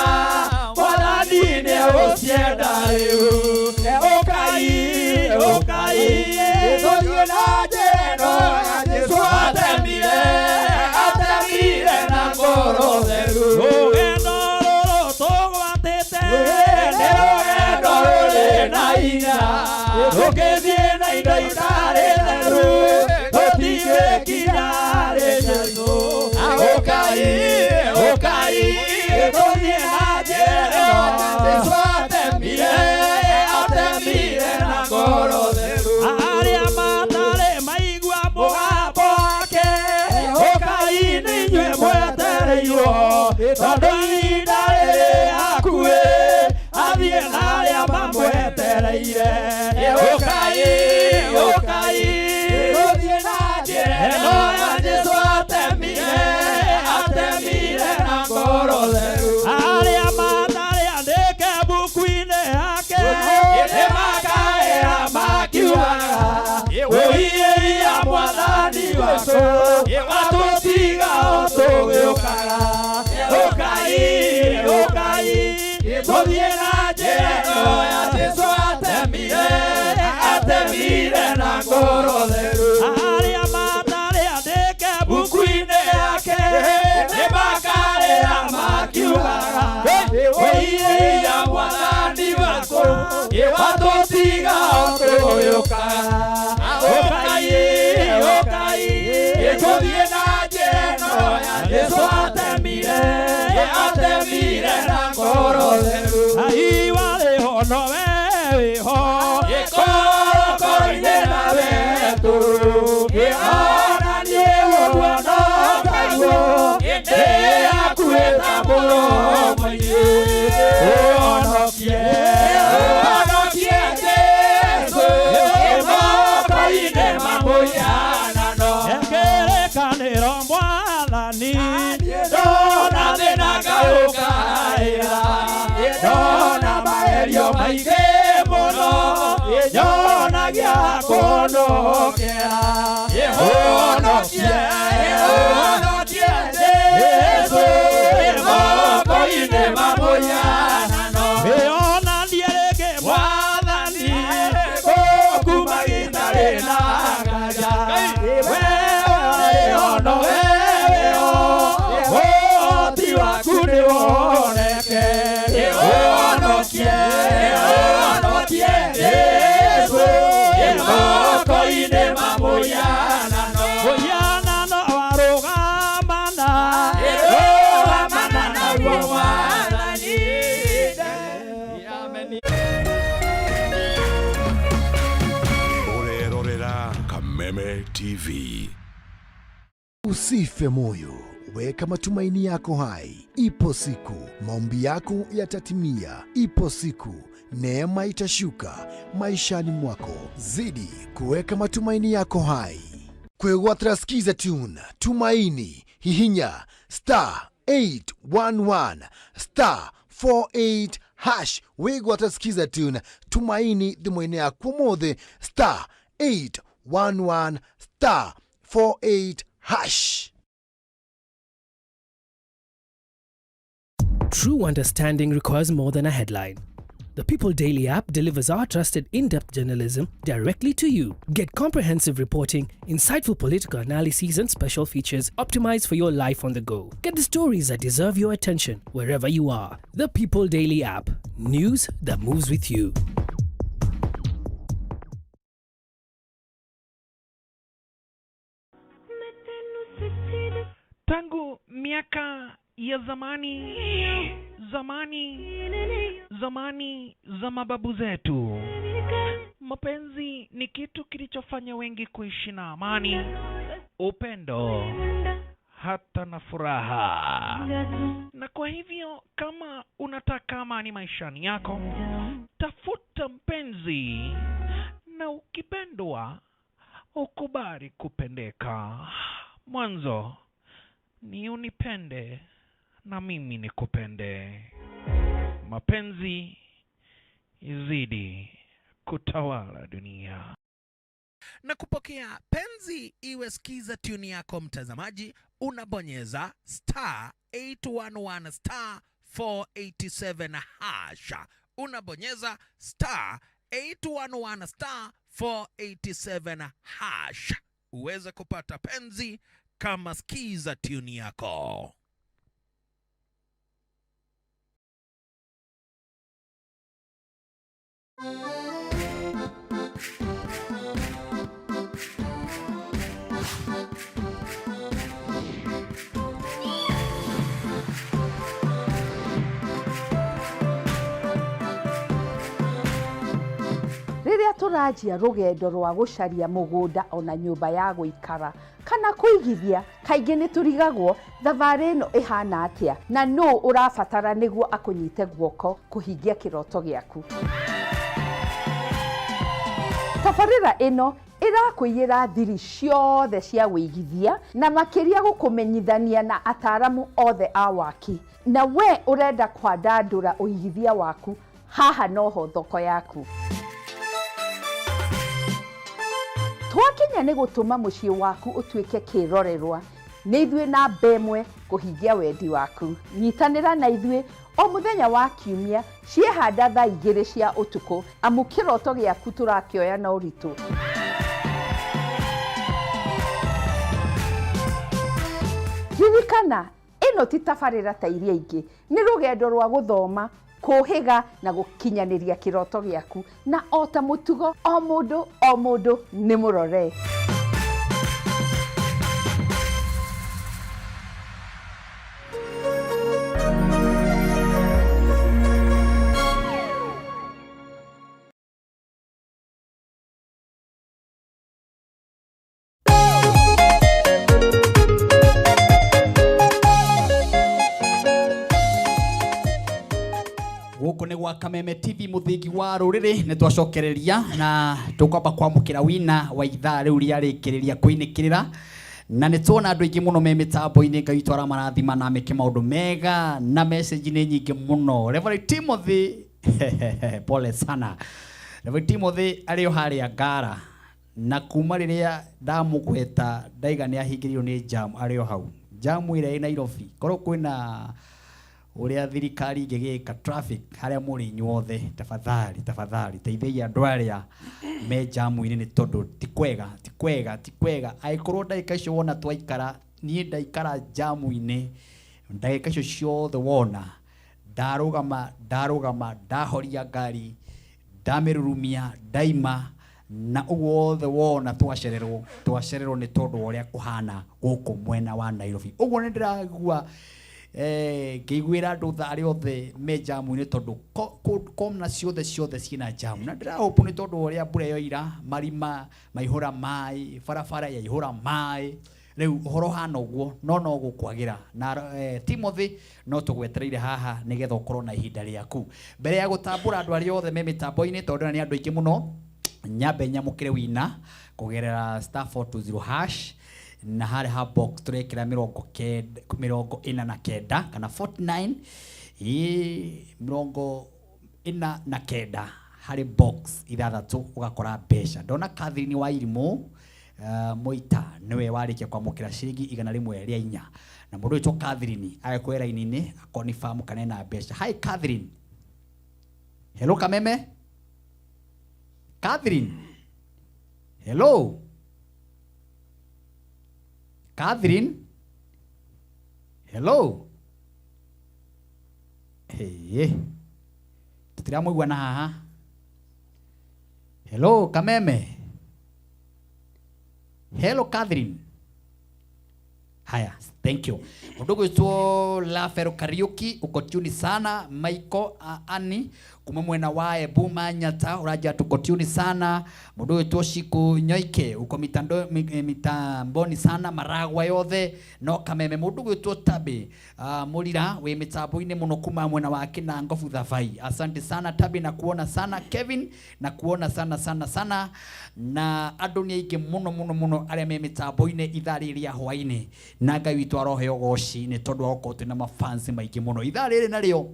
Mwathani nĩegũcienda rĩu ũkai tũthiĩ na njĩra ĩno ya Jesũ atemire na ngoro theru rũgendo rũrũ tũgwatĩte nĩ rũgendo rũrĩ na hinya tũgĩthiĩ na indo itarĩ theru tũtigĩkinya rĩ Jesũ ũkai tũthiĩ na njĩra ĩno ya Jesũ atemire na ngoro theru arĩa matarĩ maigua mũgambo wake ũkai nĩ inyuĩ mwetereirwo tondũ ihinda rĩrĩ hakuhĩ athiĩ na arĩa mamwetereire ũkai tũthiĩ na njĩra ĩno ya Jesũ atemire na ngoro theru arĩa matarĩ andĩke mbuku-inĩ yake nĩmakaĩra makiugaga wĩhia Mwathani witũ watũtiga o tũgĩũkaga ũkai tũthiĩ na njĩra ĩno ya Jesũ atemire na ngoro theru arĩa matarĩ andĩke mbuku-inĩ yake nĩmakaĩra makiugaga wĩhia turu Kiona niyo guano kaguo Inde akueta muro mwenye Onokie Jesu Emoko ine mamoyana no Ekere kanero mwathani Dona thina gaukaira Dona maerio maige muno Yonagia konokera Yehonokie Jesu Emoko ine mamoyana no Eona ndierege mwathani Kumagindare na gaja Weono Oti wakune woneke Yehonokie Jesu Emoko ine mamoyana no Moyana no warugamana Erogamana na mwathani Amen. Orerorera Kameme TV. Usife moyo, weka matumaini yako hai. Ipo siku maombi yako yatatimia. Ipo siku neema itashuka maishani mwako. Zidi kuweka matumaini yako hai. Kwegwatira skiza tune tumaini hihinya *811 *48# wegwatira skiza tune tumaini thimwene yakwa mothe *811 *48#. True understanding requires more than a headline. The People Daily app delivers our trusted in-depth journalism directly to you. Get comprehensive reporting, insightful political analyses and special features optimized for your life on the go. Get the stories that deserve your attention wherever you are. The People Daily app. News that moves with you. Tangu miaka ya zamani za mababu zetu, mapenzi ni kitu kilichofanya wengi kuishi na amani, upendo, hata na furaha. Na kwa hivyo kama unataka amani maishani yako, tafuta mpenzi, na ukipendwa ukubali kupendeka. Mwanzo ni unipende na mimi nikupende. Mapenzi izidi kutawala dunia. Na kupokea penzi iwe skiza tune yako mtazamaji, unabonyeza *811 *487#. Unabonyeza *811 *487# uweze kupata penzi kama skiza tune yako. Rĩrĩa tũranjia rũgendo rwa gũcaria mũgũnda ona nyũmba ya gũikara kana kũigithia, kaingĩ nĩ tũrigagwo thabarĩ ĩno ĩhana atĩa na nũ ũrabatara nĩguo akũnyite guoko kũhingia kĩroto gĩaku. Tabarĩra ĩno ĩrakũiyĩra thiri ciothe cia wĩigithia na makĩria gũkũmenyithania na ataaramu othe a waki. Na we ũrenda kwandandũra ũigithia waku, haha noho thoko yaku. Twakinya nĩ gũtũma mũciĩ waku ũtuĩke kĩrorerwa. Nĩ ithuĩ na mbemwe kũhingia wendi waku. Nyitanĩra na ithuĩ o mũthenya wa kiumia ciehanda thaa 2 cia ũtukũ, amu kĩroto gĩaku tũrakĩoya na ũritũ. Ririkana, ĩno ti tabarĩra ta iria ingĩ. Nĩ rũgendo rwa gũthoma, kũhĩga na gũkinyanĩria kĩroto gĩaku, na o ta mũtugo o mũndũ nĩ mũrore. guku ni gwa Kameme TV muthingi wa ruriri ni twacokereria na tukwamba kwamukira wina wa ithaa riu ria rikiriria kuinikirira na ni tuona andu aingi muno me mitambo-ini Ngai twara marathima na meke maundu mega na message ni nyingi muno. Reverend Timothy pole sana. Reverend Timothy ario haria Ngara na kuma riria ndamugweta ndaiga ni ahingirio ni jam ario hau jamu ire Nairobi korwo kwina uria thirikari ingigika traffic haria muri nyuothe tafadhali teithia andu aria me jamu ine ni tondu ti kwega aikorwo ndagika icio wona twaikara nie ndaikara jamu ine ndagika icio ciothe wona ndarugama ndahoria ngari ndamirurumia ndaima na uguo wothe wona twacererwo ni tondu uria kuhana guku mwena wa Nairobi. Uguo ni ndiragua ngĩiguĩra andũ thaa rĩothe me jamu-inĩ tondũ komna ciothe ciĩna jamu na ndĩrahope nĩ tondũ ũrĩa mbura yoira marima maihũra maĩ barabara yaihũra maĩ rĩu ũhoro hana ũguo no gũkwagĩra na Timothy no tũgwetereire haha nĩgetha ũkorwo na ihinda rĩaku mbere ya gũtambũra andũ arĩa othe me mĩtambo-inĩ tondũ nĩ andũ aingĩ mũno nyambe nyamũkĩre wina kũgerera *420# na hari ha box turekira 49 kana 49 49 hari box ithathatu ugakora mbeca. Ndona Catherine wa Irimu Moita niwe warikia kwamukira ciringi 104 na mundu witwa Catherine agekwera inini akonifamu kanena mbeca. Hi Catherine. Hello Kameme. Catherine. Hello. Catherine. Hello. Hey. Tutiramuigua na haha. Hello Kameme. Hello Catherine. Haya, thank you. Mundu gwitwo Lafero Kariuki uko tuni sana. Michael Ani kuma mwena wa Embu Manyata uraja tuko tuni sana. Mundu gwitwo Shiku Nyoike uko mitamboni sana Maragwa yothe no Kameme. Mundu gwitwo Tabi Mulira we mitambo-ini muno kuma mwena wa Kinango Futhavai. Asante sana Tabi na kuona sana Kevin na kuona sana na andu ni aingĩ muno aria me mitambo-ini ithaa rĩrĩa hwaini na Ngai witũ arohe ũgoci nĩ tondũ gũkorwo twĩna mafansi maingĩ muno. Ithaa rĩrĩ narĩo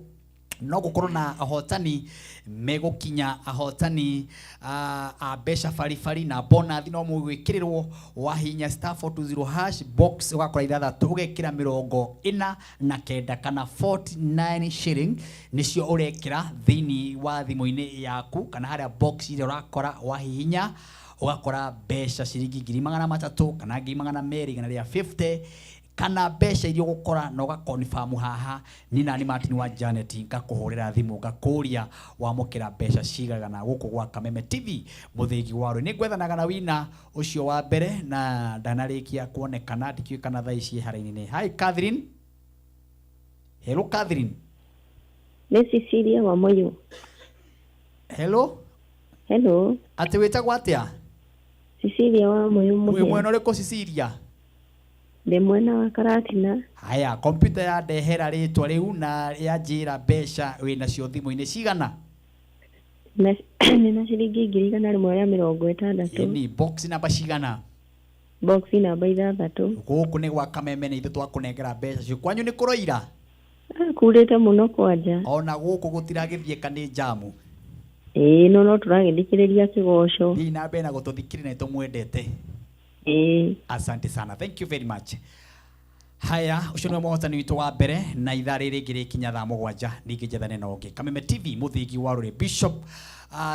no gũkorwo na ahotani megukinya ahotani a mbeca baribari na bonus no mũgwĩkĩrĩrwo wahinya *420# box ugakora ithathatũ ugekĩra 49 kana 49 shilling nicio urekĩra thĩinĩ wa thimũ-inĩ yaku kana harĩa box ile urakora wahihinya ugakora mbeca ciringi 300 kana 200 kana 50 kana mbeca iria gukora na ugakonfamu haha ni nani Martin wa Janet ngakuhurira thimu ngakuria wamukira mbeca cigagana guku gwa Kameme TV muthingi waro ni gwethanaga na wina ucio wa mbere na ndanarikia kuonekana ndikio kana thaa ici haraini. Hi Catherine. Hello Catherine. Ni Cecilia wa Moyo. Hello. Hello. Ati wetagwo atia? Cecilia wa Moyo. Mwe mwena uriko Cecilia? Ndi mwena wa Karatina. Haya, kompyuta ya ndehera ritwa riu na ya njira mbeca wina cio thimu-ini cigana? Nina ciringi 160. Ni box namba cigana? Box namba 6. Guku ni gwa Kameme ni ithu twakunengera mbeca cio. Kwanyu ni kuroira? Kurite muno kwanja. Ona guku gutiragithieka ni jamu. No turagithikiriria kigoco. Thi na mbere na gututhikiri na tumwendete. Asante sana. Thank you very much. Haya, ucio nĩ mũhotani witũ wa mbere na ithaa rĩrĩ ngĩ rĩkinya thaa 7 ningĩ njethane na ũngĩ. Kameme TV mũthingi wa rũrĩ Bishop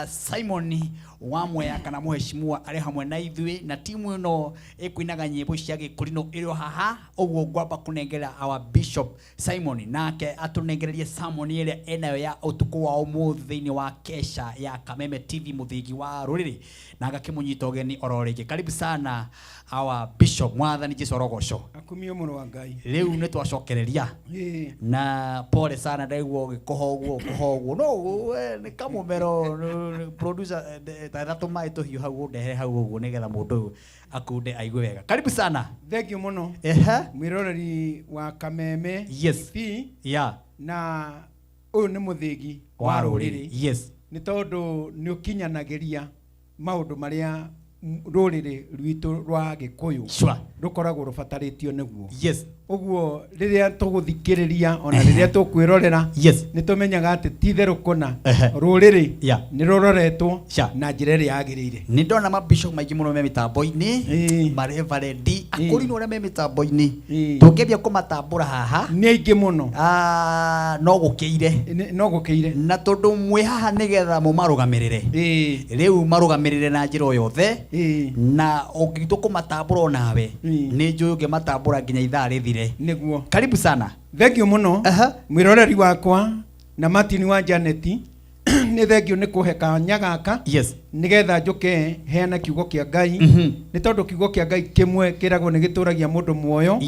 Simon wa Mwea kana mũheshimiwa arĩ hamwe na ithuĩ na timu ĩno ĩkũinaga nyĩmbo cia gĩkũrinũ ĩrĩ haha ũguo ngwamba kũnengera our Bishop Simon nake atũnengererie sermon ĩrĩa enayo ya ũtukũ wa ũmũthĩ thĩinĩ wa kesha ya Kameme TV mũthingi wa rũrĩrĩ na ngakĩmũnyita ũgeni oro rĩngĩ. Karibu sana our Bishop Mwathani Jesũ Rogoco. Akumio mũno wa Ngai. Rĩu nĩ twacokereria na pole sana ndaigua ũgĩkũha no nĩ kamũmero producer thathatũ maĩ tũhiũ hau ndehere hau ũguo nĩgetha mũndũ akunde aigue wega. Karibu sana. Thank you mũno. Mwĩroreri wa Kameme yes. TV Yeah. na uyu ni muthigi wa ruriri. Yes. Ni tondu ni ukinyanagiria maundu maria ruriri rwitu rwa Gikuyu rukoragwo rubataritio niguo. Yes. Uguo riria tuguthikiriria ona riria tukwirorera ni tumenyaga ati titheru kuna ruriri ni ruroretwo na njira iria yagirire. Ni ndona mabishop maingi muno me mitambo-ini mareverendi akuri no me mitambo-ini tungibia kumatambura haha ni aingi muno no gukiire na tondu mwe haha nigetha mumarugamirire riu marugamirire na njira yothe na ungitu kumatambura nawe ni njui ungimatambura nginya ithaa rithire niguo. Karibu sana. Thengio muno mwiroreri wakwa na Martin wa Janet ni thengio ni kuhe kanya gaka nigetha njuke heana kiugo kia Ngai ni tondu kiugo kia Ngai kimwe kiragwo ni gituragia mundu muoyo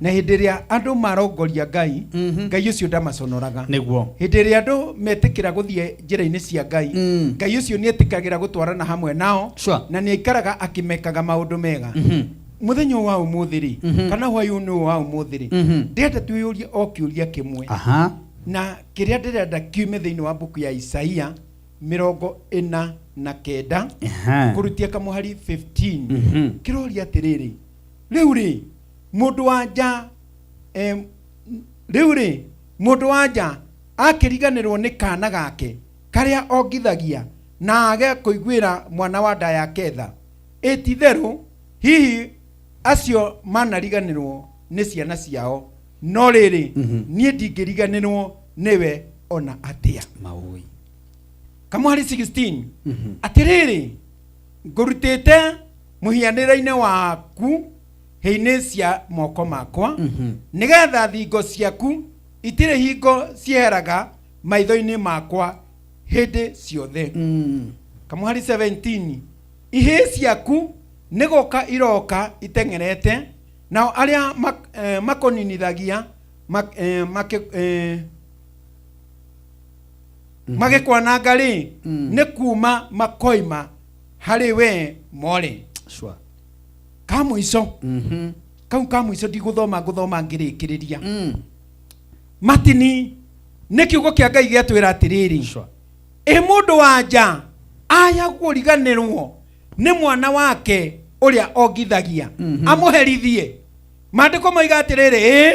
na hindi ria andu marongoria Ngai Ngai ucio ndamaconoraga niguo. Hindi ria andu metikira guthie njira-ini cia Ngai Ngai ucio ni etikagira gutwarana hamwe nao na ni aikaraga akimekaga maundu mega. Muthenya wa umuthiri kana hwayu-ini wa umuthiri ndenda twiyurie o kiuria kimwe na kiria ndirenda kiume thiini wa buku ya Isaia 49 kurutia kamuhari 15 kiroria atiriri mundu wanja akiriganirwo ni kana gake karia ongithagia na age kuiguira mwana wa nda yake tha etitheru hihi acio manariganirwo ni ciana ciao no riri nie ndingiriganirwo niwe ona atia maui. Kamuhari 16 atiriri ngurutite muhianira-ini waku heine cia moko makwa nigetha thingo ciaku itire hingo cieheraga maitho-ini makwa hindi ciothe. Kamuhari 17 ihi ciaku nigoka iroka itengerete nao aria makoninithagia magikwananga ri ni kuma makoima hari we more kamwico kau kamwico nguthoma ngirikiriria Matini ni kiugo kia Ngai giatwira atiriri mundu wanja aya kuriganirwo ni mwana wake uria ongithagia amuherithie. Maandiko moiga atiriri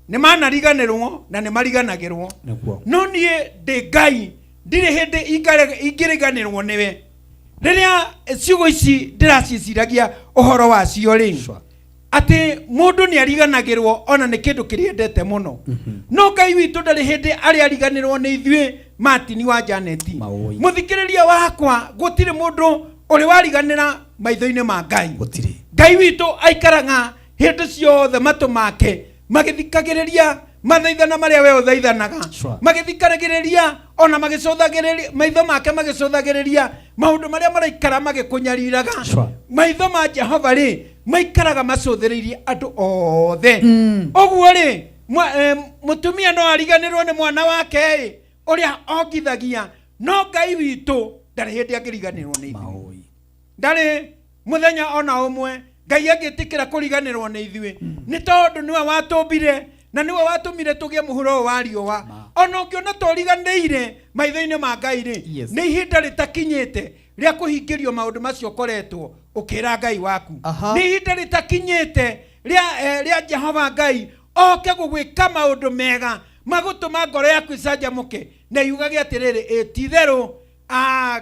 ni manariganirwo na ni mariganagirwo no nie ndi Ngai ndiri hindi ingiriganirwo niwe. Riria ciugo ici ndiraciciragia uhoro wacio ri ati mundu ni ariganagirwo ona ni kindu kiriendete muno no Ngai witu ndari hindi ari ariganirwo ni ithui Martin wa Janet. Muthikiriria wakwa gutire mundu uri wariganira maitho-ini ma Ngai. Ngai witu aikaraga hindi ciothe matu make magithikagiriria mathaithana maria we uthaithanaga magithikagiriria ona magicũthagĩrĩria maitho make magicũthagĩrĩria maundu maria maraikara magikunyariraga maitho ma Jehova ri maikaraga macũthĩrĩirie andu othe. Oguo ri mutumia no ariganirwo ni mwana wake uria ongithagia no Ngai witu ndari hindi angiriganirwo ni ithuĩ. Ndari muthenya ona umwe Ngai agitikira kuriganirwo ni ithuĩ ni tondu niwe watumbire na niwe watumire tugie muhuro wa riũa. Ona ungiona toriganĩire maitho-ini ma Ngai ri ni ihinda ritakinyite ria kuhingirio maundu macio koretwo ukira Ngai waku. Ni ihinda ritakinyite ria Jehova Ngai oke gugwika maundu mega magutuma ngoro yaku icanjamuke na yugage atiriri titheru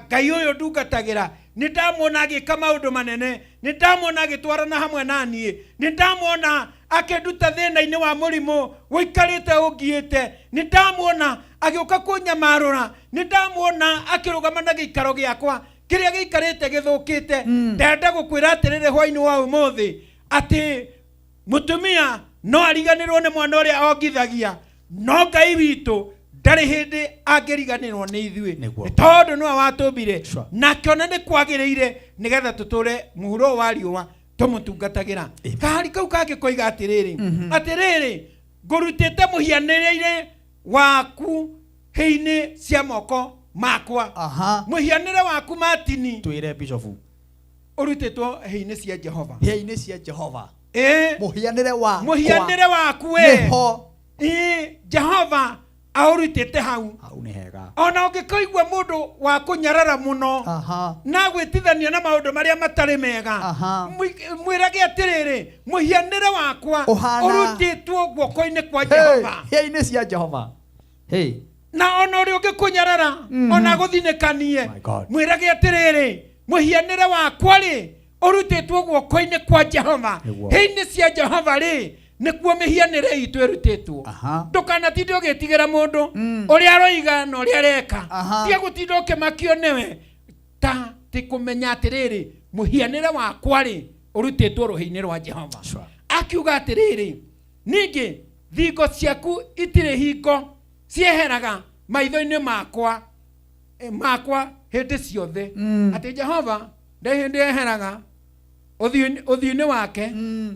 Ngai uyu ndungatagira ni ndamwona agika maundu manene ni ndamwona agitwarana hamwe nanie ni ndamwona akenduta thina-ini wa murimu wikarite ungiite ni ndamwona agiuka kunyamarura ni ndamwona akirugama na giikaro giakwa kiria giikarite githukite. Ndenda gukwira atiriri hwaini wa umuthi ati mutumia no ariganirwo ni mwana uria ongithagia no Ngai witu ndari hindi angiriganirwo ni ithuĩ ni tondu niwe watumbire na kiona ni kwagiriire nigetha tuture muhuro wa riũa tumutungatagĩra. Kahari kau kangĩ koiga atiriri ngurutĩte mũhianĩre-inĩ waku hĩ-inĩ cia moko makwa. Mũhianĩre waku Martin twire bishop urutĩtwo hĩ-inĩ cia Jehova. Hĩ-inĩ cia Jehova mũhianĩre waku we Jehova aurutite hau nĩ hega ona ũngĩkoigua mũndũ wa kũnyarara mũno na gwĩtithania na maũndũ marĩa matarĩ mega mwĩrage atĩrĩrĩ mũhianĩre wakwa ũrutĩtwo guoko-inĩ kwa Jehova hĩa-inĩ cia Jehova na ona ũrĩa ũngĩkũnyarara ona gũthinĩkanie mwĩrage atĩrĩrĩ mũhianĩre wakwa rĩ ũrutĩtwo guoko-inĩ kwa Jehova hĩa-inĩ cia Jehova rĩ nĩkuo mĩhianĩre itũ ĩrutĩtwo ndũkanatinde ũgĩtigĩra mũndũ ũrĩa aroiga na ũrĩa areka tiga gũtinda ũkĩmakio nĩwe ta ti kũmenya atĩrĩrĩ mũhianĩre wakwa rĩ ũrutĩtwo rũhĩ-inĩ rwa Jehova akiuga atĩrĩrĩ ningĩ thingo ciaku itirĩ hingo cieheraga maitho-inĩ makwa hĩndĩ ciothe atĩ Jehova ndĩ hĩndĩ eheraga ũthiũ-inĩ wake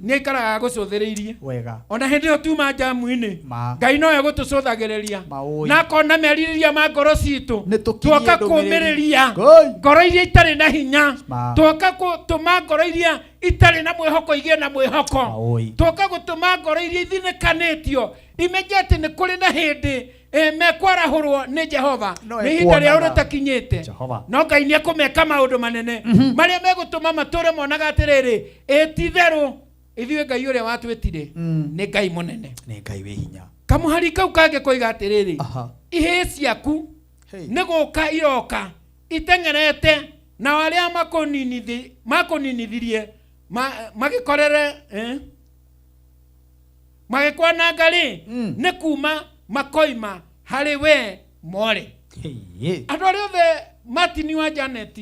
nĩ aikaraga gũcũthĩrĩirie ona hĩndĩ ĩyo tuma jamu-inĩ Ngai nowe gũtũcũthagĩrĩria na akona merirĩria ma ngoro citũ tuoka kũũmĩrĩria ngoro iria itarĩ na hinya tuoka gũtũma ngoro iria itarĩ na mwĩhoko igĩe na mwĩhoko tuoka gũtũma ngoro iria ithinĩkanĩtio imenye atĩ nĩ kũrĩ na hĩndĩ mekwarahũrwo nĩ Jehova nĩ ihinda rĩao rĩtakinyĩte no Ngai nĩ ekũmeka maũndũ manene marĩa megũtũma matũre monaga atĩrĩrĩ ti-itherũ ithuĩ Ngai ũrĩa watwĩtire nĩ Ngai mũnene nĩ Ngai wĩ hinya kamũhari kau kangĩ koiga atĩrĩrĩ ihĩĩ ciaku nĩ gũka iroka iteng'erete na arĩa makũninithirie magĩkorere magĩkwananga rĩ nĩ kuma makoima harĩ we more andũ arĩa othe Martin wa Janet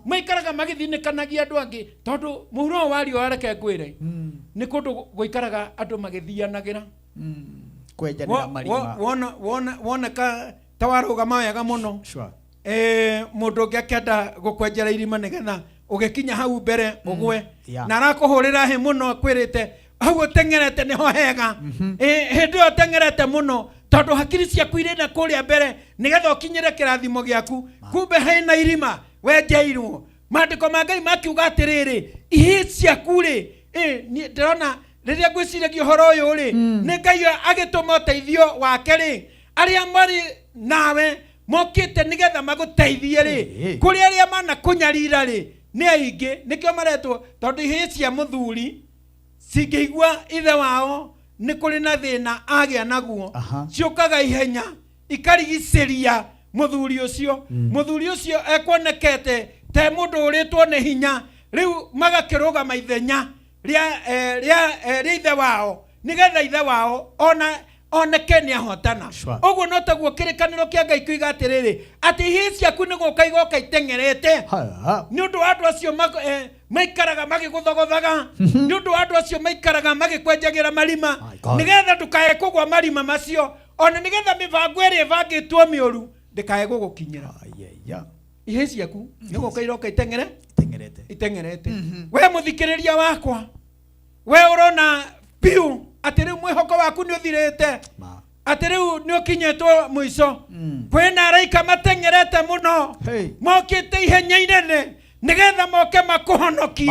maikaraga magĩthinĩkanagia andũ angĩ tondũ mũhuro wa riũa reke ngwĩre nĩ kũndũ gũikaraga andũ magĩthianagĩra kwenjanĩra marima woneka ta warũgama wega mũno mũndũ ũngĩ akĩenda gũkwenjera irima nĩgetha ũgĩkinya hau mbere ũgwe na arakũhũrĩra hĩ mũno akwĩrĩte hau ũteng'erete nĩho hega hĩndĩ ĩyo ũteng'erete mũno tondũ hakiri ciaku irĩ na kũrĩa mbere nĩgetha ũkinyĩre kĩrathimo gĩaku kumbe hena irima wenjeirwo maandĩko ma Ngai makiuga atĩrĩrĩ ihĩ ciaku rĩ ndĩrona rĩrĩa ngwĩciragia ũhoro ũyũ rĩ nĩ Ngai agĩtũma ũteithio wake rĩ arĩa marĩ nawe mokĩte nĩgetha magũteithie rĩ kũrĩ arĩa manakũnyarira rĩ nĩ aingĩ nĩkĩo maretwo tondũ ihĩ cia mũthuri cingĩigua ithe wao nĩ kũrĩ na thĩna agĩa naguo ciũkaga ihenya ikarigicĩria mũthuri ũcio ekwonekete te mũndũ ũrĩtwo nĩ hinya rĩu magakĩrũgama ithenya rĩa ithe wao nĩgetha ithe wao oneke nĩ ahotana ũguo no taguo kĩrĩkanĩro kĩa Ngai kuiga atĩrĩrĩ atĩ ihĩ ciaku nĩ gũka igoka itengerete nĩ ũndũ wa andũ acio maikaraga magĩgũthogothaga nĩ ũndũ wa andũ acio maikaraga magĩkwenjagĩra marima nĩgetha ndũkae kũgwa marima macio ona nĩgetha mĩbango ĩrĩa ĩbangĩtwo mĩũru ndĩkae gũgũkinyĩra ihĩ ciaku nĩ gũka iroka itengerete we mũthikĩrĩria wakwa we ũrona piu atĩ rĩu mwĩhoko waku nĩ ũthirĩte atĩ rĩu nĩ ũkinyĩtwo mũico kwĩna araika mateng'erete mũno mokĩte ihenya inene nĩgetha moke makũhonokie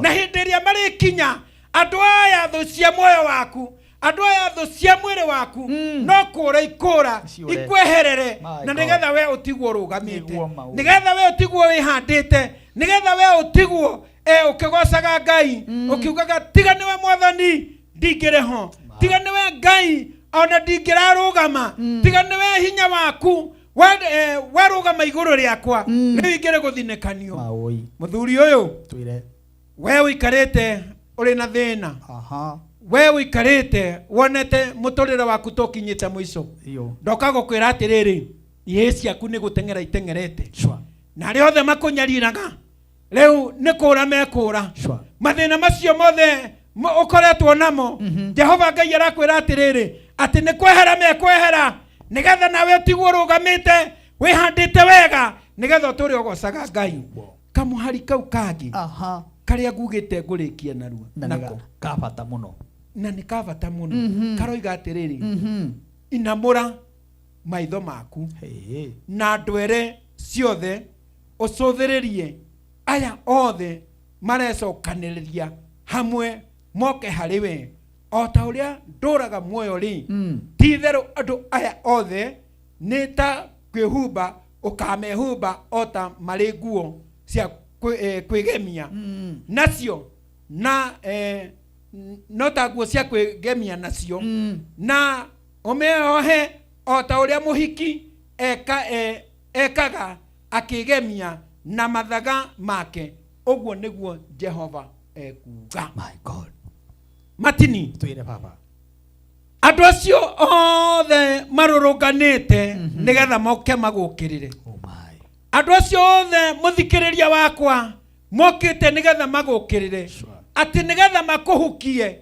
na hĩndĩ ĩrĩa marĩkinya andũ aya thũ cia muoyo waku andũ aya thũ cia mwĩrĩ waku no kũũra ikũũra ikweherere na nĩgetha we ũtigwo ũrũgamĩte nĩgetha we ũtigwo wĩhandĩte nĩgetha we ũtigwo ũkĩgocaga Ngai ũkiugaga tiga nĩwe Mwathani ndingĩrĩ ho tiga nĩwe Ngai ona ndingĩrarũgama tiga nĩwe hinya waku warũgama igũrũ rĩakwa rĩu ingĩrĩ gũthinĩkanio mũthuri ũyũ we ũikarĩte ũrĩ na thĩna we ũikarĩte wonete mũtũrĩre waku tũkinyĩte mũico ndoka gũkwĩra atĩrĩrĩ ihĩ ciaku nĩ gũteng'era itengerete na arĩa othe makũnyariraga rĩu nĩ kũũra mekũũra mathĩna macio mothe ũkoretwo namo Jehova Ngai arakwĩra atĩrĩrĩ atĩ nĩ kwehera mekwehera nĩgetha nawe ũtigwo ũrũgamĩte wĩhandĩte wega nĩgetha ũtũre ũgocaga Ngai kamũhari kau kangĩ karĩa ngugĩte ngũrĩkia narua nako kabata mũno na nĩ kabata mũno karoiga atĩrĩrĩ inamũra maitho maku na ndwere ciothe ũcũthĩrĩrie aya othe marecokanĩrĩria hamwe moke harĩ we o ta uria nduraga muoyo ri ti theru andu aya othe ni ta kwihumba ukamehumba o ta mari nguo cia kwigemia nacio na no ta nguo cia kwigemia nacio na umeohe o ta uria muhiki ekaga akigemia na mathaga make uguo niguo Jehova ekuga. My God. Matini twire baba andu acio othe maruruganite nigetha moke magukirire. Andu acio othe muthikiriria wakwa mokite nigetha magukirire ati nigetha makuhukie.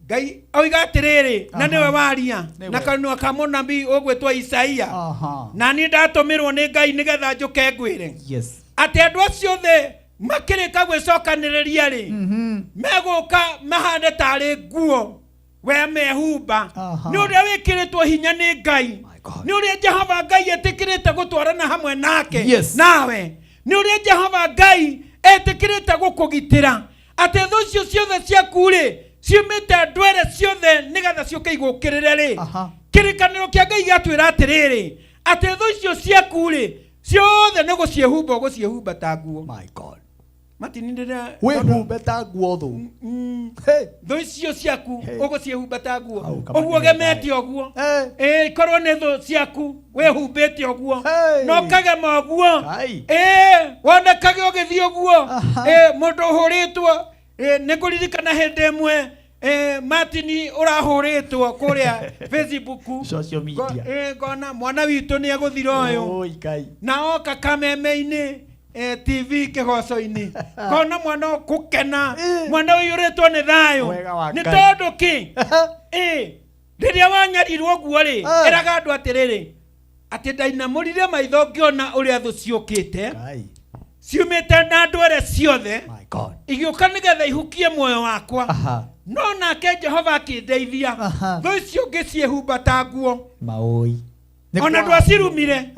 Ngai oiga atiriri na niwe waria na kanua ka munabii ugwitwa Isaia na ni ndatumirwo ni Ngai nigetha njuke ngwire ati andu acio othe makirika gwicokaniriria ri meguka mahane tari nguo we mehumba ni uria wikiritwo hinya ni Ngai ni uria Jehova Ngai etikirite gutwarana hamwe nake nawe ni uria Jehova Ngai etikirite gukugitira ati thu cio ciothe ciaku ri ciumite ndwere ciothe nigetha ciuke igukirire ri kirikaniro kia Ngai giatwira atiriri ati thu cio ciaku ri ciothe ni guciehumba ta nguo. My God. Matini ndira wihumbe ta nguo thu thu cio ciaku uguciehumba ta nguo uguo gemete uguo korwo ni thu ciaku wihumbite uguo no kagema uguo wonekage ugithii uguo mundu uhuritwo ni kuririkana hindi imwe Matini urahuritwo kuria Facebook social media ngona mwana witu ni aguthira uyu na oka kameme-ini TV kigoco-ini kona mwana kukena mwana uyuritwo ni thayo ni tondu ki riria wanyarirwo guo ri eraga andu atiriri ati ndainamurire maitho ngiona uria thu ciukite ciumite na ndwere ciothe igiuka nigetha ihukie muoyo wakwa no nake Jehova akindeithia thu icio ngiciehumba ta nguo maoi ona ndwacirumire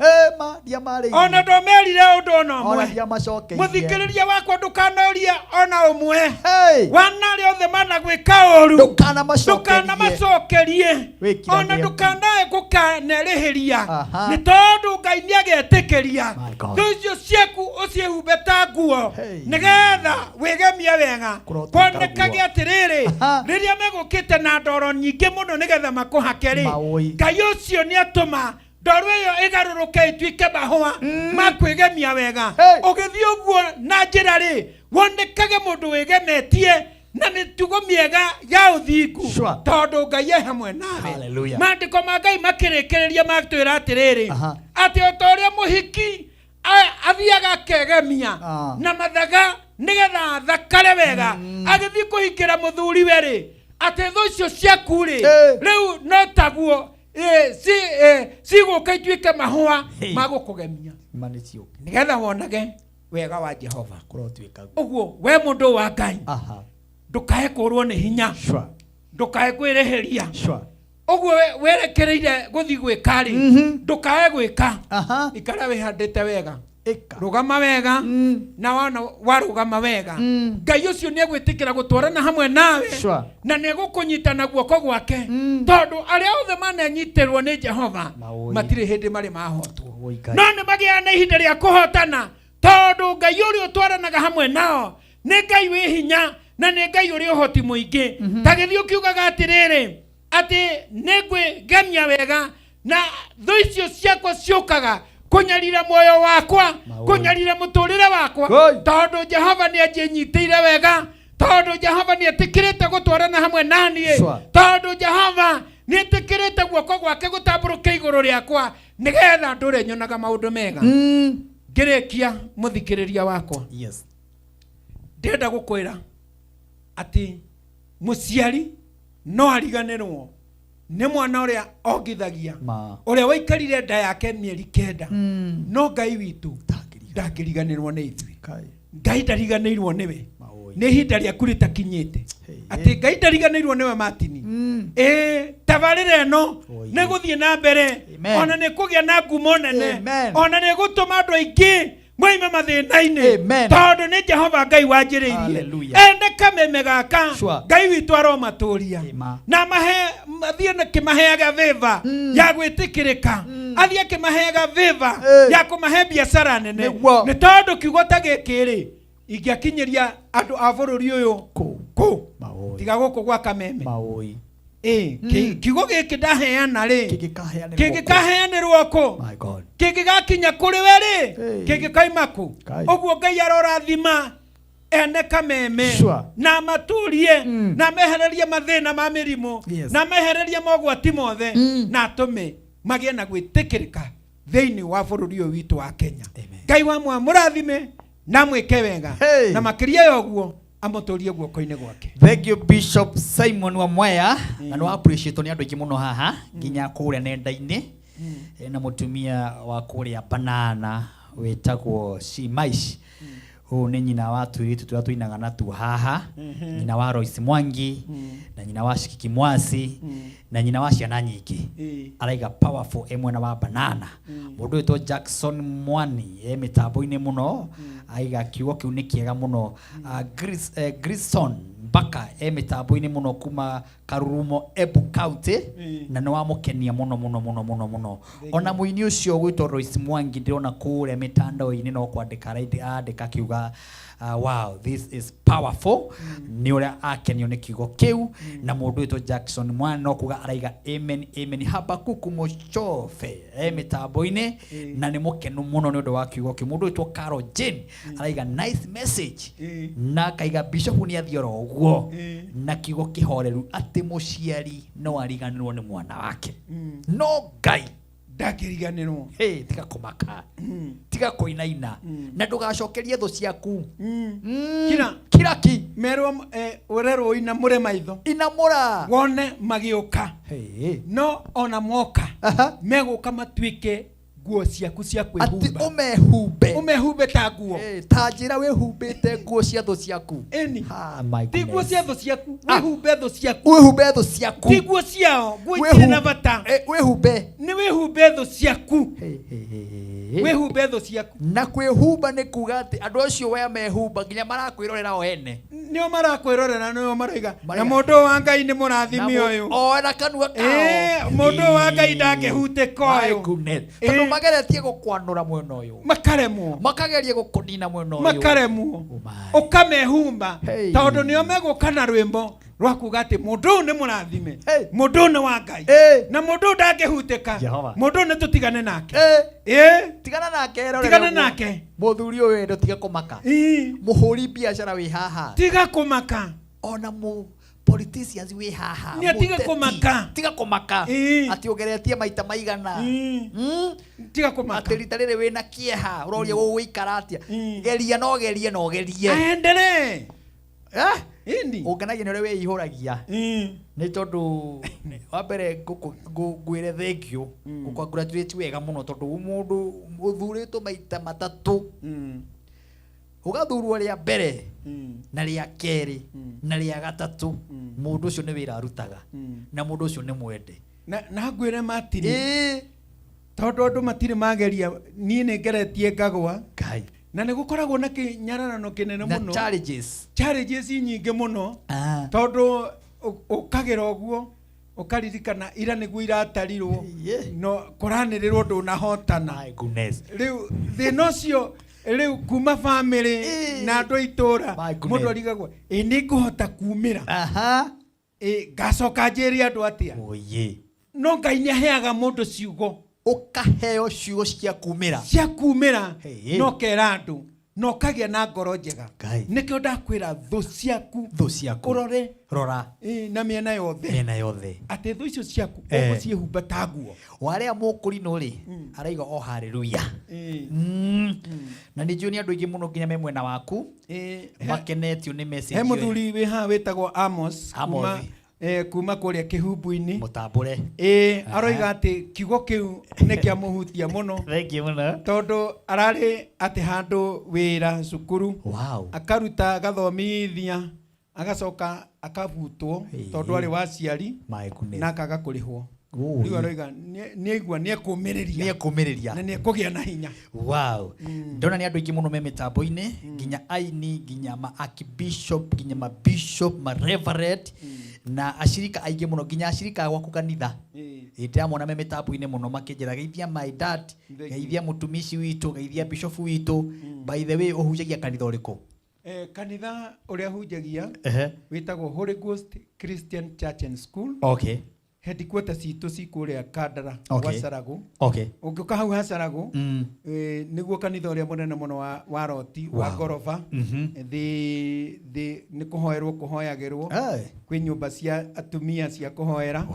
ona ndomerire undu ona umwe muthikiriria wakwa ndukanoria ona umwe wanari othe managwika uru ndukana-macokerie ona ndukanae gukanerihiria ni tondu Ngai niagetikiria thu icio ciaku uciehumbe ta nguo nigetha wigemie wega kwonekage atiriri riria megukite na ndoro nyingi muno nigetha makuhake ri Ngai ucio ni atuma ndoro iyo igaruruke ituike mahua makwigemia wega ugithii uguo na njira ri wonekage mundu wigemetie na mitugo miega ya uthingu tondu Ngai e hamwe nawe. Mandiko ma Ngai makirikiria matwira atiriri ati otoria muhiki athiaga kegemia na mathaga nigetha thakare wega agithii kuhikira muthuri we ri ati thu cio ciaku ri riu no taguo si guka ituike mahua magukugemia nigetha wonage wega wa Jehova uguo we mundu wa Ngai ndukae kurwo ni hinya ndukae kwirihiria uguo werekereire guthi gwika ri ndukae gwika ikara wihandite wega rugama wega na wana warugama wega Ngai ucio ni egwitikira gutwarana hamwe nawe na ni egukunyitana guoko gwake tondu aria othe mananyitirwo ni Jehova matire hindi mari mahotwo no ni magia na ihinda ria kuhotana tondu Ngai uri utwaranaga hamwe nao ni Ngai wi hinya na ni Ngai uri uhoti muingi ta githii ukiugaga atiriri ati ningwigemia wega na thu icio ciakwa ciukaga kunyarira moyo wakwa kunyarira muturire wakwa tondu Jehova ni anjinyitire wega tondu Jehova ni etikirite gutwarana hamwe nani tondu Jehova ni etikirite guoko gwake gutamburuka iguru riakwa nigetha ndure nyonaga maundu mega ngirikia muthikiriria wakwa ndenda gukwira ati muciari no ariganirwo ni mwana uria ogithagia uria waikarire nda yake mieri 9 no Ngai witu ndakiriganirwo ni ithui Ngai ndariganirwo niwe ni ihinda riaku ritakinyite ati Ngai ndariganirwo niwe Matini tabarire no ni guthie na mbere ona ni kugia na ngumo nene ona ni gutuma andu aingi Moime mathina-ini tondu ni Jehova Ngai wanjiriirie ende kameme gaka Ngai witu aromaturia na athie kimaheaga favor ya gwitikirika athie kimaheaga favor ya kumahe biashara nene ni tondu kiugo ta gikiri ingiakinyiria andu a bururi uyu ku tiga guku gwa kameme kiugo giki ndaheana ri kingikaheanirwo ku kingigakinya kuri we ri kingikaima ku uguo Ngai arorathima ene kameme na maturie na mehererie mathina ma mirimu na mehererie mogwati mothe na atume magie na gwitikirika thiini wa bururi uyu witu wa Kenya. Ngai wa murathime na mwike wega na makiria yoguo amuturie guoko-ini gwake. Thank you Bishop Simon wa Mwea na no appreciate ni andu aingi muno haha nginya kuria nenda-ini na mutumia wa kuria Banana wetagwo Shimaishi ni nyina wa tuiritu turia tuinaga natu haha nyina wa Royce Mwangi na nyina wa Shikiki Mwasi na nyina wa ciana nyingi araiga powerful emwena wa Banana mundu wetwo Jackson Mwani mitambo-ini muno aiga kiugo kiu ni kiega muno Grison Mbaka mitambo-ini muno kuma Karurumo Embu County na ni wamukenia muno ona muini ucio gwitwo Royce Mwangi ndirona kuria mitandao-ini no kwandika andika kiuga wow this is powerful ni uria akenio ni kiugo kiu na mundu wetwo Jackson Mwani no kuga araiga amen Habakuku Muchofe mitambo-ini na ni mukenu muno ni undu wa kiugo kiu mundu wetwo Carol Jane araiga nice message na kaiga bishop ni athiora uguo na kiugo kihoreru ati muciari no ariganirwo ni mwana wake no Ngai ndakiriganirwo tiga kumaka tiga kuinaina na ndugacokerie thu ciaku kiraki merwo urero ina mure maitho inamura wone magiuka no ona moka meguka matwike nguo ciaku cia kwihumba ati umehumbe ta nguo ta njira wihumbite nguo cia thu ciaku ti nguo cia thu ciaku wihumbe thu ciaku ti nguo ciao nguo itire na bata wihumbe ni wihumbe thu ciaku wihumbe thu ciaku na kwihumba ni kuga ati andu acio we mehumba nginya marakwirorera o ene nio marakwirorera nio maraiga na mundu wa Ngai ni murathimi uyu na kanua kao mundu wa Ngai ndangehuteka uyu tondu mageretie gukwanura mwena uyu makagerie gukunina mwena uyu makaremwo ukamehumba tondu nio meguka na rwimbo rwa kuga ati mundu ni murathime mundu ni wa Ngai na mundu ndangehuteka mundu ni tutigane nake tigana nake muthuri uyu ndo tiga kumaka muhuri biashara wi haha tiga kumaka ona mu politicians we haha ni tiga kumaka ati ugeretie maita maigana tiga kumaka ati ritarire we na kieha uroria guikara atia geria no gerie aendelee indi unganagia ni we ihuragia ni tondu wa mbere ngwire thank you congratulate wega muno tondu mundu uthuritwo maita matatu ugathurwo ria mbere na ria keri na ria gatatu mundu ucio ni wira arutaga na mundu ucio ni mwende na ngwire matiri tondu andu matiri mageria nie ni ngeretie ngagwa Ngai na ni gukoragwo na kinyararano kinene muno na challenges nyingi muno tondu ukagira uguo ukaririkana ira niguo iratarirwo no kuranirirwo ndunahotana riu thina ucio riu kuma family na andu itura mundu arigagwo ni nguhota kumira ngacoka njiri andu atia no Ngai ni aheaga mundu ciugo ukaheo ciugo cia kumira no kera andu no kagia na ngoro njega nikio ndakwira thu ciaku rora na miena yothe ati thu icio ciaku uguciehumba ta nguo waria mukurino ri araiga o haleluya na ni juni andu ingi muno nginya memwena waku makenetio ni message he muthuri wi ha wetagwo Amos kuma kuria kihumbu-ini mutambure aroiga ati kiugo kiu ni kia muhutia muno thank you muno tondu arari ati handu wira cukuru akaruta agathomithia agacoka akabutwo tondu ari waciari na akaga kurihwo Riu aroiga ni aigua ni ekuumiriria na ni ekugia na hinya. Wow. Ndona ni andu aingi muno me mitambo-ini, nginya aini, nginya ma archbishop, nginya ma bishop, ma reverend na ashirika aingi muno, nginya ashirika gwaku kanitha. Ndiamona me mitambo-ini muno makinjira geithia my dad, geithia mutumishi witu, geithia bishop witu. By the way, uhujagia kanitha uriku? Kanitha uria hujagia witagwo Holy Ghost Christian Church and School. Okay. Headquarters citu cikuria Kandara Okay. wa Sarago. Okay. Ungiuka hau ha Sarago niguo kanitha uria munene muno wa Roti wa Gorofa. Ni kuhoerwo kuhoyagirwo kwi nyumba cia atumia cia kuhoera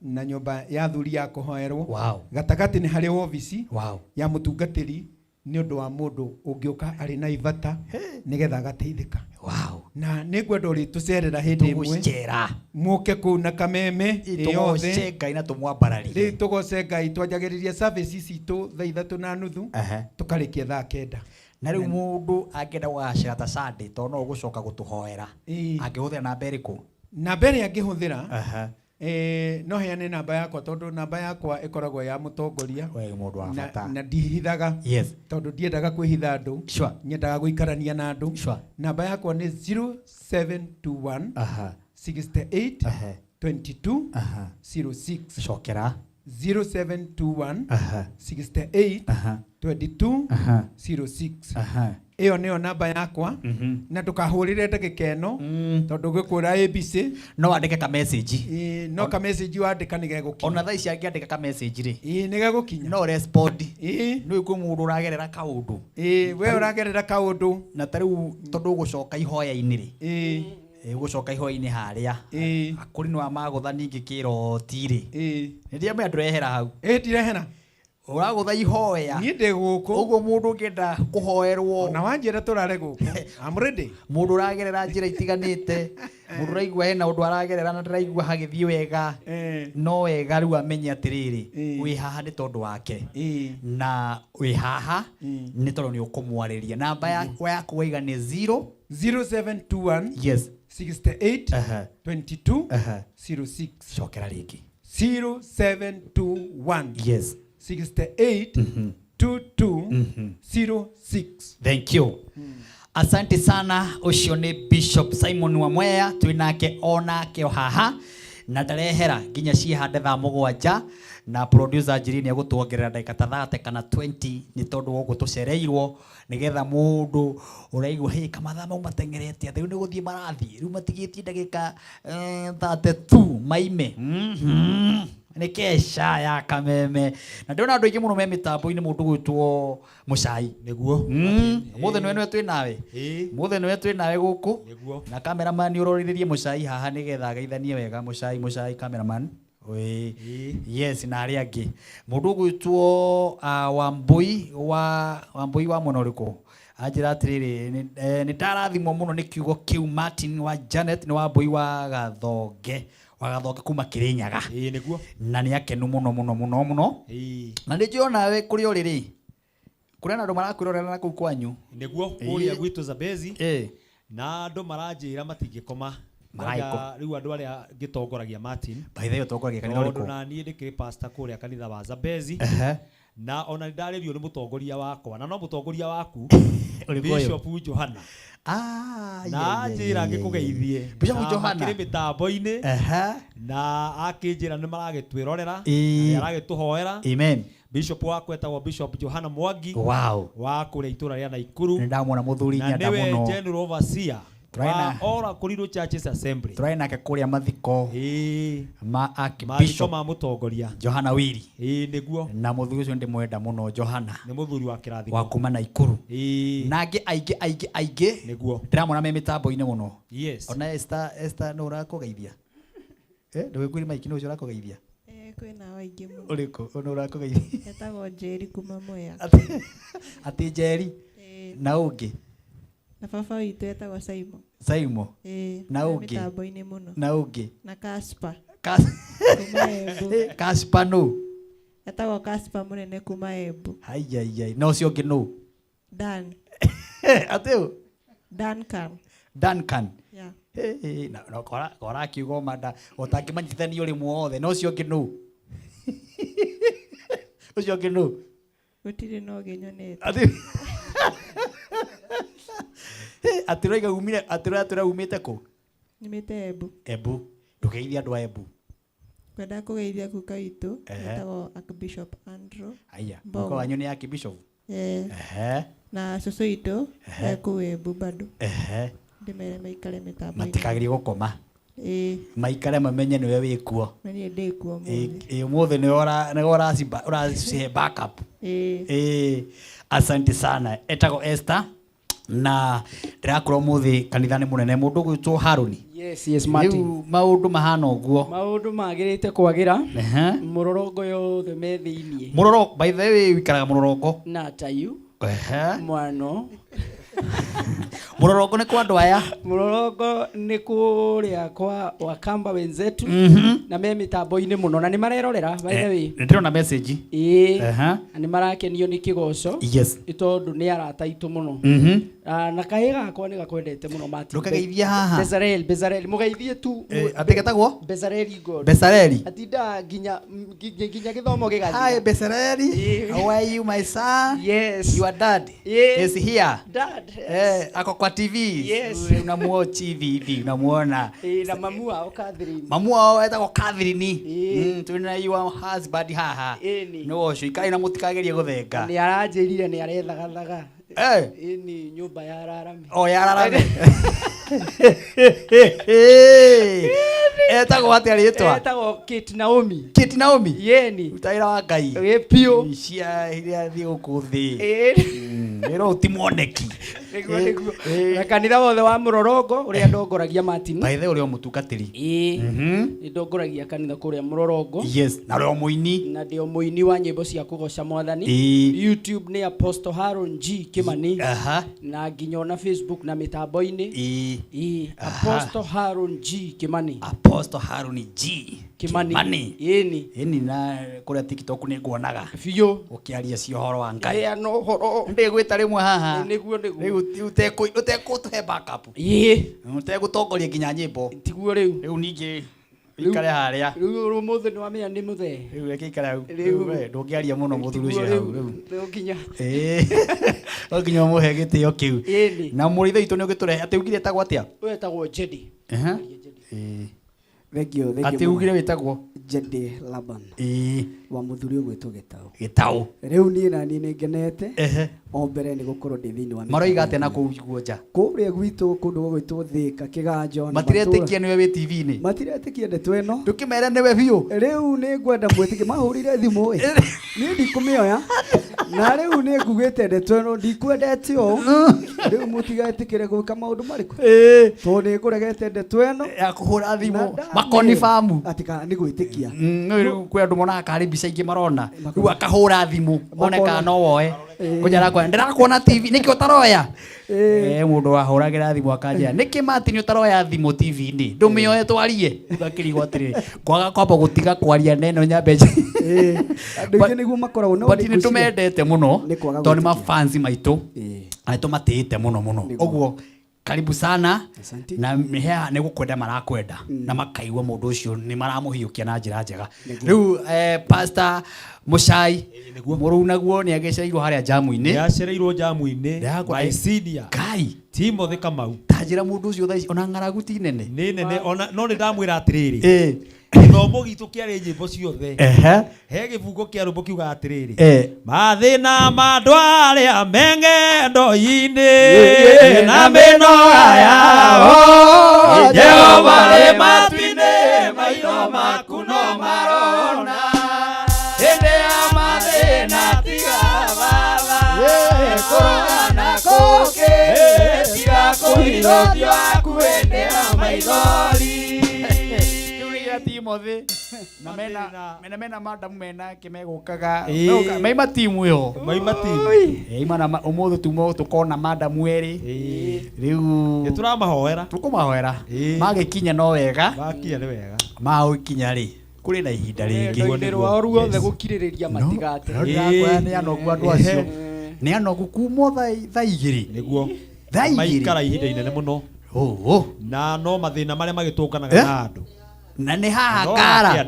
na nyumba ya athuri ya kuhoerwo. Gatagati ni hari office ya mutungatiri ni undu wa mundu ungiuka ari na ivata nigetha gateithika. Na nigwenda uri tucerera hindi imwe muke ku na kameme yothe Ngai na tumwambararie tugoce Ngai twanjagiriria services itu thaa 3:30 tukarikia thaa 9. Na riu mundu angenda gugacira ta Sunday to no ugucoka gutuhoera angihuthira namba iriku? Namba iri angihuthira no heane namba yakwa tondu namba yakwa ikoragwo ya mutongoria na ndihithaga tondu ndiendaga kwihitha andu nyendaga guikarania na andu. Namba yakwa ni 0721 68 22 06. Cokera 0721 68 22 06. Iyo niyo namba yakwa na tukahurire ndagika ino tondu gukura ABC no andike ka message no ka message wandika ni gegukinya ona thaa ici angiandika ka message ri ni gegukinya no respond no iku mundu uragerera kaundu we uragerera kaundu na tariu tondu gucoka ihoya-ini ri gucoka ihoya-ini haria akuri no amagutha ningi kiroti ri ndia me andurehera hau ndirehera uragutha ihoya ni ndi guku uguo mundu ngenda kuhoerwo na wanjira turare guku I'm ready. Mundu uragerera njira itiganite mundu raigua hena undu aragerera na ndiraigua hagithii wega no wega riu amenye atiriri wi haha ni tondu wake na wi haha ni tondu ni ukumwariria. Namba yaku waiga ni 0721 yes 68 22 06. Cokera riki 0721 yes 68 22 06. Thank you. Asante sana. Ucio ni Bishop Simon Wamweya twinake onake haha na ndarehera nginya ciihande thaa 7 na producer Njiri agutuongerera ndagika ta 30 kana 20 ni tondu woguo tucereirwo nigetha mundu uraigua hey kamathaa mau matengerete athiu ni guthie marathie riu matigitie ndagika 32 maime ni kesha ya kameme na ndona andu aingi muno me mitambo-ini mundu gwitwo Mucai niguo muthe niwe twi nawe muthe niwe twi nawe guku na cameraman uroriririe Mucai haha nigetha geithanie wega Mucai cameraman yes na ari angi mundu gwitwo Wambui wa mwena uriku anjira atiriri ni ndarathimwo muno ni kiugo kiu Martin wa Janet ni Wambui wa Gathonge kuma Kirinyaga niguo na ni akenu muno na ndiona we kuri uriri kuri andu marakwirorera na kuu kwanyu niguo uria gwitu Zabezi na andu maranjira matingikoma riu andu aria gitongoragia Martin by the way utongoragia kanitha uriku na nie ndikiri pastor kuria kanitha wa Zabezi na ona ndaririo ni mutongoria wakwa na no mutongoria waku Bishop Johana na njira ngikugeithie Bishop Johana kiri mitambo-ini na akinjira ni maragitwirorera aragituhoera amen. Bishop wako etagwo Bishop Johana Mwangi wa kuria itura ria Naikuru ndamwona muthuri nyanda muno na niwe general overseer wa Ora Kuriru Churches Assembly turaina ke kuria mathiko ma Archbishop ma mutongoria Johana Wili niguo na muthuri ucio ndi mwenda muno Johana ni muthuri wa kirathimo wa kuma Naikuru na angi aige niguo ndiramona me mitambo-ini muno yes ona Esther no urakugeithia ndio kwiri maiki no urakugeithia kwina waingi muno uriku ona urakugeithia etagwo Njeri kuma Mwea ati Njeri na ungi na baba witu etagwo Saimo na ungi mitambo-ini muno na ungi na Kaspa Kaspa no etagwo Kaspa munene kuma Embu ai no cio ngi no Dan ateu Duncan. Yeah. Hey, na kora kiugo manda utangimanyithania uri muothe no cio nginu. Ucio nginu. Gutire no ginyonete. Atiroiga umire atira umite ku? Nimite Embu. Embu. Ndugeithia andu a Embu. Kwenda kugeithia kuka witu etagwo Archbishop Andrew. Aya. Muko wanyu ni Archbishop? Na cucu itu eku Embu bado. Ndimere maikare mitambo. Matikagiri gukoma. Maikare mamenye niwe wikuo. Meni ndikuo muthi. Muthi ni ora cihe backup. Asante sana. Etago Esther na ndirakorwo muthi kanithani munene mundu gwitwo Haruni. Yes Martin. Maundu mahana uguo. Maundu magirite kwagira. Murorongo yothe me thiini. Murorongo by the way wikaraga murorongo. Na tayu. Mwano. Murorongo ni kwa andu aya. Murorongo ni kuria kwa wakamba wenzetu na me mitambo-ini muno na ni marerorera by the way. Ndirona message. Ni marakenio ni kigoco. Yes. Itondu ni arata itu muno. Na kahiga gakwa ni gakwendete muno Martin. Ndukageithia haha. Bezarel mugeithie tu. Ategetagwo? Bezarel God. Bezarel. Atinda ginya githomo gigathia. Hi Bezarel. How are you my son? Yes. Your dad is here. Dad. Ako kwa TV. Yes. Unamuochi hivi unamuona. Na mamu wao Catherine. Mamu wao etagwo Catherine. Tuna your husband haha. No sho ikai na mutikagerie guthenga. Ni aranjirire ni arethagathaga. Ni nyumba ya Ararame. Ya Ararame. Etagwo ati aritwa. Etagwo Kate Naomi. Kate Naomi. Yeni. Utaira wa Ngai. Pio. Cia iria thi guku thi. Ero timoneki. Na kanitha wothe wa Murorongo uria ndongoragia Martin. By the way uri mutungatiri. Ni ndongoragia kanitha kuria Murorongo. Yes. Na uri muini. Na ndio muini wa nyimbo cia kugoca Mwathani. YouTube ni Apostle Haron G Kimani. Na nginya na Facebook na mitambo-ini. Apostle Haron G Kimani. Apostle Haron G Kimani. Yeni na kuria TikTok ni nguonaga. Biyo. Ukiaria cio horo wa Ngai. No horo. Ndigwita rimwe haha. Niguo. Riu utekutuhe backup. Utegutongoria nginya nyimbo. Tiguo riu ningi ikare haria. Riu muthe ni wamenya ni muthe. Riu ekikara hau. Riu ndungiaria muno muthuru ucio hau riu. Nginya. Nginya muhe gitio kiu. Na muritho itu ni ugiturehe ati ugire etagwo atia? Wetagwo Jedi. Thengio. Ati ugire wetagwo Jedi Laban. Wa muthuri ugwitwo Gitau. Riu ni nani ni ngenete. O mbere ni gukorwo ndi thiini wa maroiga ate na kuiguo nja kuria gwitu kundu gwitwo Thika Kiganjo na matiretekia niwe wi TV-ini matiretekia ndeto ino ndukimere niwe biu riu ni ngwenda mwetike mahurire thimu ni ndikumioya na riu ni ngugite ndeto ino ndikwendete o riu mutigetikire gwika maundu mariku to ni nguregete ndeto ino ya kuhura thimu makonifamu atika ni gwitikia riu kwi andu mona kari mbica ingi marona riu akahura thimu oneka no woe kunyara kwa ndirakuona TV niki utaroya mundu wahuragira thimu akanja niki Martin utaroya thimu TV-ini ndumioye twarie ngakirigwo atiri kwaga kwamba gutiga kwaria neno nyambeje andu niguo makoragwo no ndi tumendete muno to ni mafans maitu aitu matite muno oguo karibu sana na mihea ni gukwenda marakwenda na makaigwa mundu ucio ni maramuhiukia na njira njega riu pastor Muchai muru naguo ni ageceirwo haria jamu-ini yacereirwo jamu-ini by senior Kai Timothy Kamau tajira mundu ucio thaici ona ng'aragu ti nene ni nene ona no ni ndamwira atiriri githomo gitu kiari nyimbo ciothe he gibungo kia rumbo kiuga atiriri mathina mandware amenge ndo-ini na minoga yao Jehova le matine maitho maku no marona hende ya mathina tiga baba korona koke tiga kuhithio aku hende ya maithori Timothy na mena madam mena kimegukaga maima timu yo imana umuthu tumo tukona madam eri riu tukumahoera magikinya no wega bakinya ni wega maukinya ri kuri na ihinda ringi ndirwo wa ruothe gukiririria matigate ni anogu andu acio ni anogu kumo tha igiri niguo maikara ihinda inene muno na no mathina maria magitũkanaga na andũ na nĩ haha ngara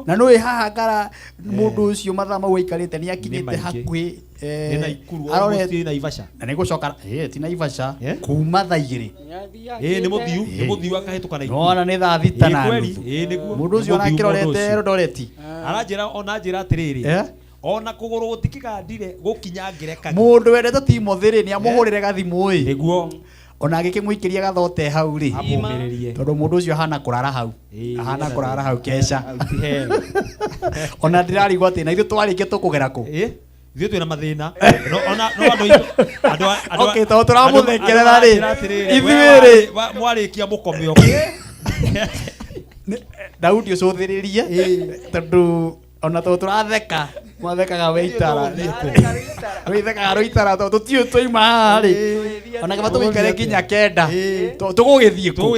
na nĩ haha ngara mũndũ ũcio mathaa mau aikarĩte nĩ akinyĩte hakuhĩ arorete Naivasha na nĩ gũcoka ti Naivasha kuma thaa 2 nĩ mũthiu akahĩtũka na ikuru ona nĩ thaa 6 na nuthu mũndũ ũcio anakĩrorete Eldoret aranjĩra ona njĩra atĩrĩrĩ ona kũgũrũ gũtikĩgandire gũkinya ngereka mũndũ wendete Timothy rĩ nĩ amũhũrĩre gathimũ ĩ nĩguo ona agĩkĩmũikĩria gathote hau rĩ tondũ mũndũ ũcio ahana kũrara hau kesha ona ndirarigwo atĩ na ithuĩ twarĩkia tũkũgera kũ ithuĩ twĩna mathĩna no andũ okay tondũ tũramũthekerera rĩ ithuĩ rĩ mwarĩkia mũkomio Daudi ũcũthĩrĩrie tondũ ona tondũ tũratheka mwathekaga weitara weithekaga roitara tũtiũ tũima harĩ ona kama tũgĩikare nginya kenda tũgũgĩthiĩ kũ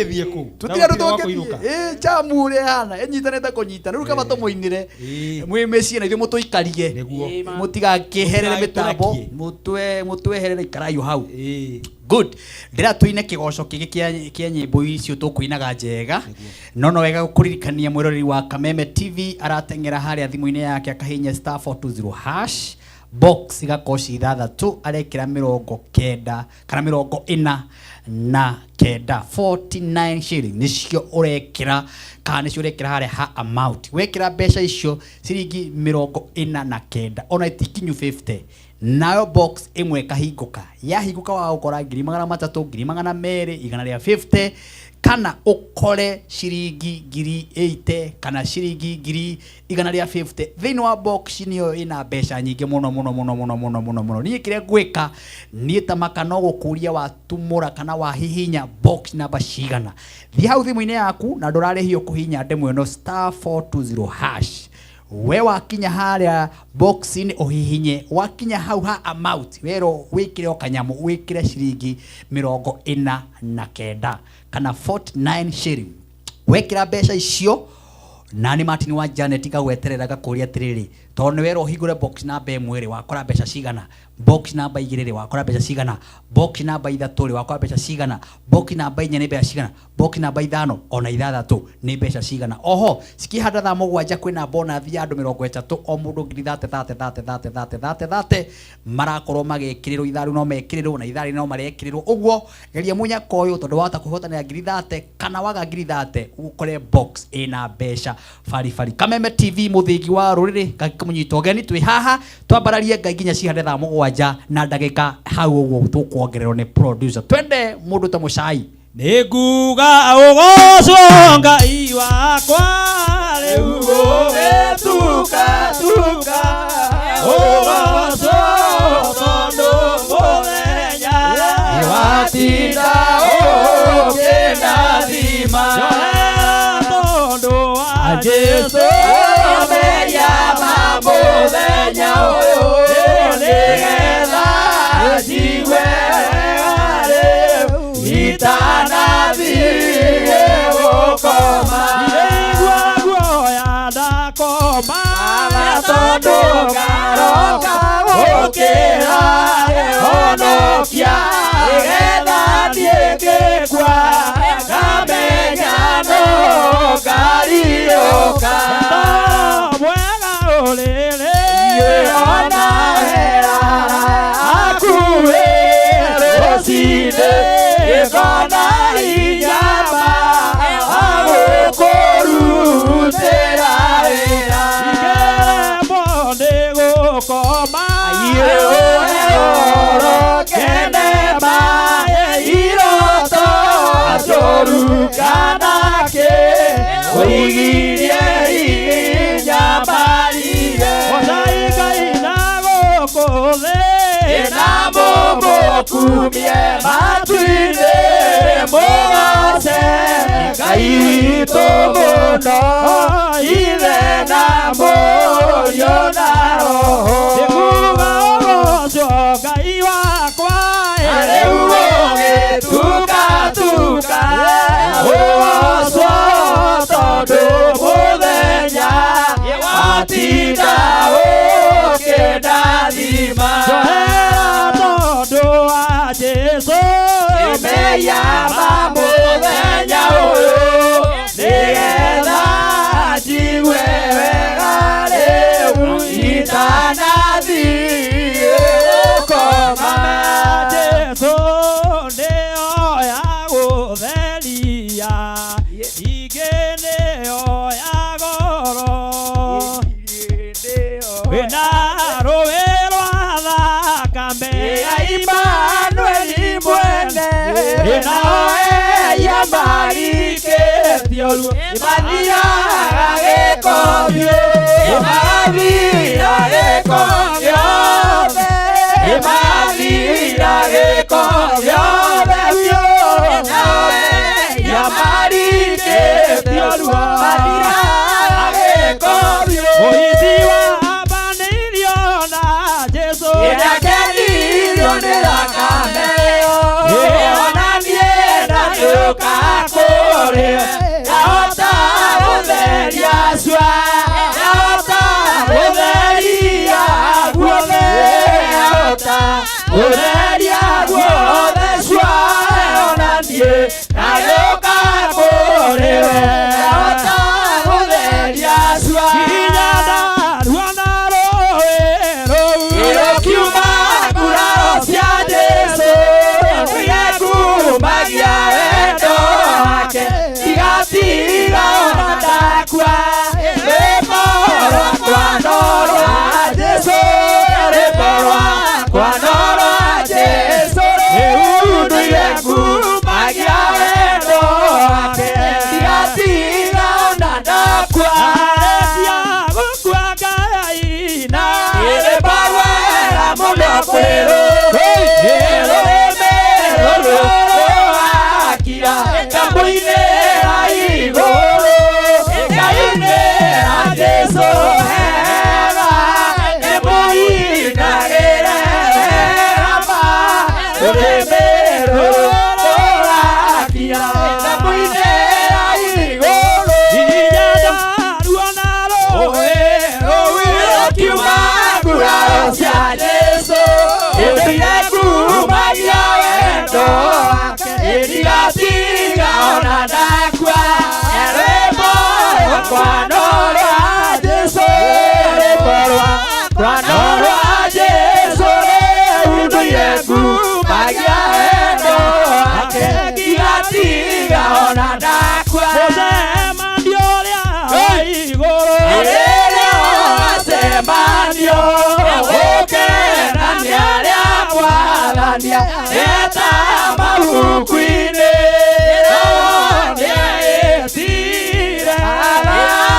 tũtiga tũkĩiruka jamu ũrĩa hana enyitanĩte kũnyita rĩu kama tũmũinire mwĩ mĩciĩ na ithuĩ mũtũikarie mũtigakĩherere mĩtambo mũtweherere ikarai hau good ndĩra tuine kĩgoco kĩngĩ kĩa nyĩmbo icio tũkũinaga njega no wega gũkũririkania mwĩroreri wa Kameme TV arateng'era harĩa thimũ-inĩ yake akahinya *420# box igakoci 6 arekĩra 90 kana 49 49 shilling nicio urekĩra kana nicio urekĩra harĩa ha amount wekĩra mbeca icio ciringi 49 ona itikinyu 50 nayo box imwe kahingũka yahingũka wa gũkora 300 200 150 kana ukore ciringi 80 kana ciringi 150 thĩinĩ wa box niyo ina mbeca nyingĩ mũno niĩ kĩrĩa ngwĩka niĩ tamaka no gũkũria watumũra kana wahihinya box number cigana thiĩ hau thimũ-inĩ yaku na ndũrarĩhio kũhihinya ndemwe no *420# we wakinya harĩa box-inĩ uhihinye wakinya hau ha amount wero wĩkĩre o kanyamũ wĩkĩre ciringi 49 kana 49 shilling wekĩra mbeca icio na nĩ Martin wa Janet gagweterera gakũria atĩrĩrĩ tondũ nĩ wero hingũre box number 1 wakora mbeca cigana box number 2 wakora mbeca cigana box number 3 wakora mbeca cigana box number 4 nĩ mbeca cigana box number 5 ona 6 nĩ mbeca cigana oho cikihanda thaa 7 kwĩna bonus ya andũ 30 o mũndũ ngiri 30 marakorwo magĩkĩrĩrwo itharũ no mekĩrĩrwo na itharũ no marekĩrĩrwo ũguo geria mũnyaka ũyũ tondũ wahota kũhotanĩra ngiri 30 kana waga ngiri 30 ũkore box ĩna mbeca baribari Kameme TV mũthingi wa rũrĩrĩ gakĩmũnyita ũgeni twĩ haha twambararie ngai nginya cihande thaa 7 na ndagĩka hau ũguo tũkuongererwo nĩ producer twende mũndũ ta mũcai nĩnguga ũgocwo ngai wakwa rĩu ũgĩtuka ũgocwo tondũ mũthenya watinda ũkĩndathima tondũ wa Jesũ meria mũthenya ũyũ nĩgetha njigwe itanathiĩ gũkoma igua guoya ndakoma tondũ ngaroka gũkĩra honokia nĩgetha niĩ ngĩkua ngamenya no ngariũka mwega ũrĩrĩ ona herara hakuhĩ rũcinĩ gĩkona inyama agũkũrutĩra wĩra igeremo nĩ gũkoma ũhoro kenema iroto atũrukanake ũigirie inyambarire mũthaigai na gũkũ thĩ na mũmũkumie matu-inĩ mũgoce ngai witũ mũno ithe na mũriũ na roho nĩkuga ũgocwo ngai wakwa rĩu ũgĩtuka ũgocwo tondũ mũthenya watinda ũkĩndathima njohera tondũ wa Jesũ yama muthenya uyu nigetha njigwe wega riu itanathiĩ gũkoma. Jesũ nĩoya gũtheria ingĩ nĩoya goro wĩna rũĩ rwa thakame ya Imanueli mwene ĩnaoeia marikĩtio ruo ĩmathiaga gĩko biũ ĩmathira gĩko gĩothe ĩmathira gĩko gĩothe biũ ĩnaoeia marikĩtio ruo ĩmathiaga gĩko biũ. Ũhiti wa banĩirio na Jesũ ĩrakenirio nĩ thakame ĩonanie na ndũkakũrĩe yahota gũtheria cua yahota gũtheria guothe yahota gũtheria guothe cua ĩonanie na ndũkakũrĩe yahota gũtheria cua. Magia wendo wake igatiga ona ndakua rĩmborwa kwa norwa Jesũ rĩmborwa kwa norwa Jesũ rĩunduire magia wendo wake igatiga ona ndakua rĩtia gũkua Ngai na rĩmborwa wera mũno kwĩrũ Kamuinera igoro, kainera Jesũ hera, emuinagĩre hema, ũrĩmĩrũ ũrakia, kamuinera igoro, inyandarua na rũĩ rũkiuma nguraro cia Jesũ, ĩthire kumagia wendo wake, ĩrigatiga ona ndakua rĩmborwa kwa norwa Jesũ rĩmborwa kwa norwa Jesũ rĩunduire magia wendo wake igatiga ona ndakua. Mũcemanio ũrĩa wa igũrũ rĩrĩa wacemanio gũkenania arĩa mwathania eta mabuku-inĩ nĩetire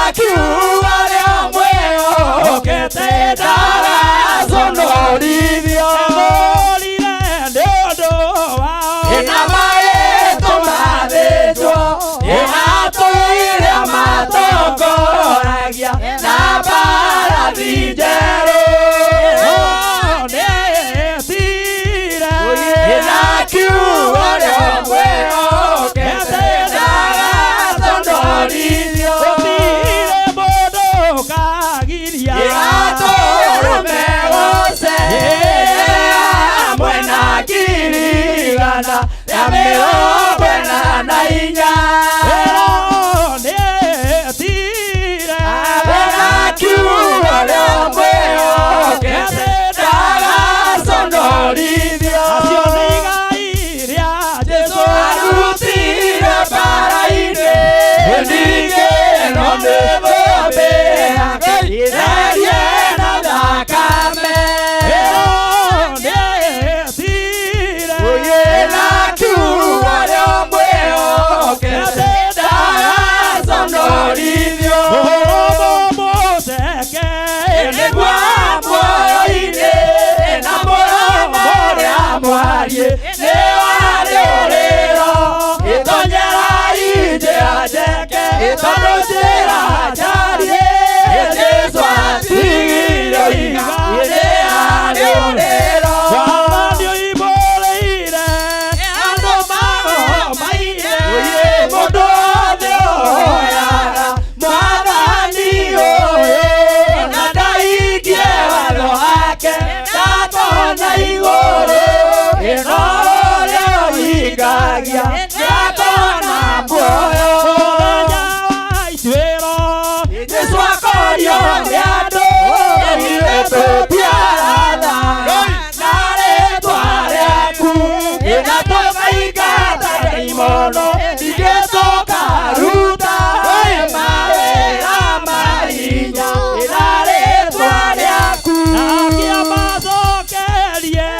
akiuga rĩa mwĩhokete ndagaconorithio morire nĩ ũndũ wao na marĩtũ mathĩnjwo atũire matongoragia na mbarathi njerũ nĩetire akiuga rĩa mwĩhokete ndagaconorithio gũtirĩ mũndũ ũkagiria atũrũme gũce hamwe na ngirigana rĩa mĩrongo ĩna na inya nĩetire akiuga rĩa mwĩhokete ndagaconorithio acio nĩ igai rĩa Jesũ arutire mbara-inĩ ningĩ no nĩ thũmbĩ yake itherie na thakame nĩetire akiuga rĩa mwĩhokete ndagaconorithio mũceke nĩguo muoyo-inĩ na mũromo ũrĩa mwariĩ nĩ warĩ ũrĩro ĩtonyerai njĩra njeke tondũ njĩra njariĩ Jesũ atigire iga nĩ yarĩ ũrĩro Mwathani oimbũrĩire andũ magomaire mũndũ wothe oyaga Mwathani ũyũ na ndahingie watho wake ndatona igũrũ ĩno ũrĩa ũhingagia muoyo mũthenya wa ituĩro Jesũ akorio nĩ andũ ithuĩ tũtiarana na rĩĩtwa rĩaku na tũkaingata ndaimono ningĩ tũkaruta mawĩra ma hinya na rĩĩtwa rĩaku na kĩamacokerie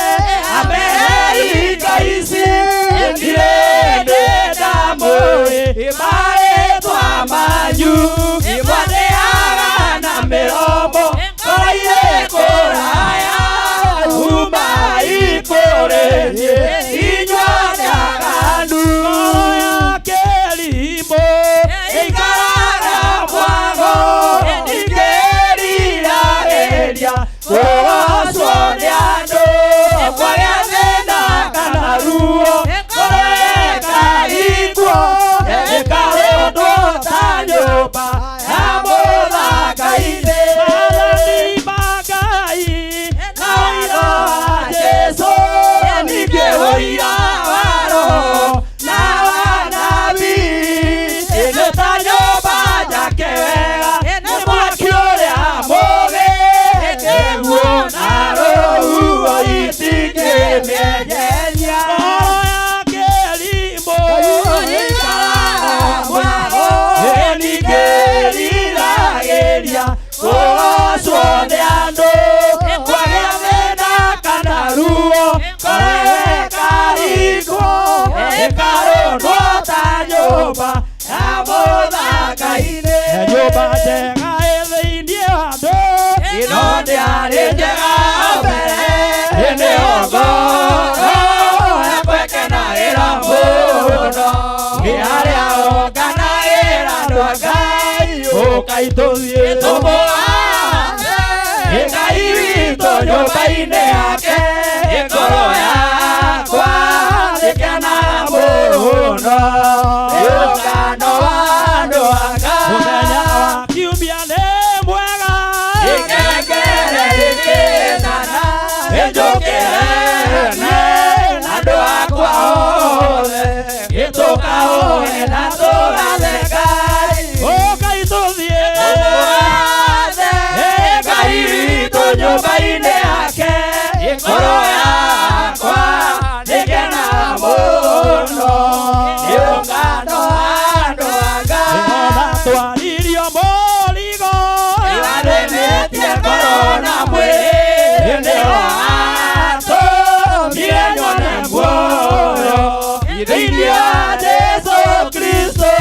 amehei ngaici ndirĩ ndamũĩ marĩĩtwa manyu mwaneaga na mĩromo koire kũraya kuma ikũrĩniĩ inyuĩ nĩaganu ngoro ya kĩrimũ ĩikaraga mwago ĩkĩriragĩria kũgocwo nĩ andũ kwagĩa thĩna kana ruo ngoro ĩkaigwo ĩkarũndwo ta nyũmba ya mũthaka-inĩ maathani ma Ngai na wĩra wa Jesũ ningĩ ũira wa Roho na wanabii nĩ ta nyũmba njake wega nĩ mwaki ũrĩa mũũgĩ nĩguo na rũhuho itingĩmĩenyeria ngoro ya kĩrimũ ĩikaraga mwago ningĩ ĩriragĩria kũgocwo nĩ andũ kwagĩa thĩna kana ruo ngoro ĩkaringwo ĩkarũndwo ta nyũmba ya mũthaka-inĩ nyũmba njega ĩ thĩinĩ wa andũ ĩno ndĩarĩ njega mbere nĩyo ngoro yakwekenagĩra mũno nĩ arĩa onganagĩra andũ a Ngai ũkai tũthiĩ tũmũgathe Ngai witũ nyũmba-inĩ yake ngoro yakwa ĩkenaga mũno nĩ ũngano wa andũ a Ngai mũthenya wa kiumia nĩ mwega ikengere rĩkĩnana nĩnjũkĩrene andũ akwa othe gĩtũkahoe na tũgathe Ngai ũkai tũthiĩ tũmũgathe Ngai witũ nyũmba-inĩ yake ngoro yakwa ĩkenaga mũno nĩ ũngano wa andũ a Ngai ona twaririo mũrigo iganĩtie ngoro na mwĩrĩ nĩho atũmire nyone muoyo thĩinĩ wa Jesũ Kristo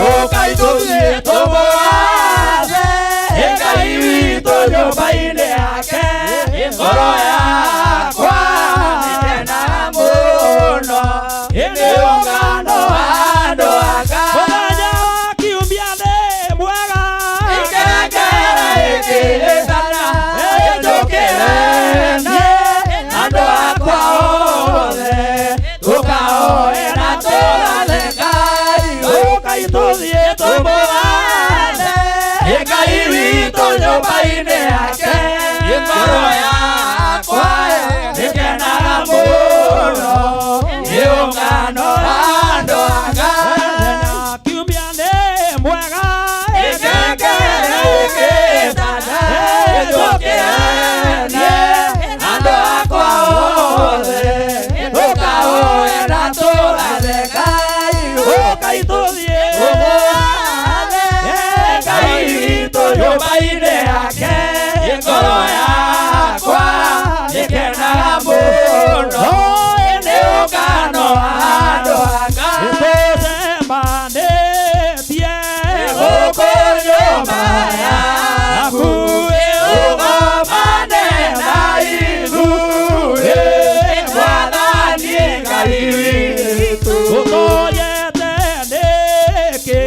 ũkai tũthiĩ tũmũgathe Ngai witũ nyũmba-inĩ yake ngoro yakwa ĩkenaga mũno nĩ ũngano wa andũ a Ngai mũthenya wa kiumia nĩ mwega ikengere ĩkĩrĩkana nĩnjũkĩrene andũ akwa othe tũkahoe na tũgathe Ngai ũkai tũthiĩ tũmũgathe Ngai witũ nyũmba-inĩ yake ngoro yakwa ĩkenaga mũno nĩ ũngano wa andũ a Ngai kiumia nĩ mwega ikengere ĩkĩrĩkana nĩnjũkĩrene andũ akwa othe tũkahoe na tũgathe Ngai ũkai tũthiĩ tũmũgathe Ngai witũ nyũmba-inĩ yake ngoro yakwa ĩkenaga mũno nĩ ũngano wa andũ a Ngai tũcemanĩtie gũkũ nyũmba yaku ũgomane na ithuĩ Mwathani Ngai witũ tũtonyete nĩkĩ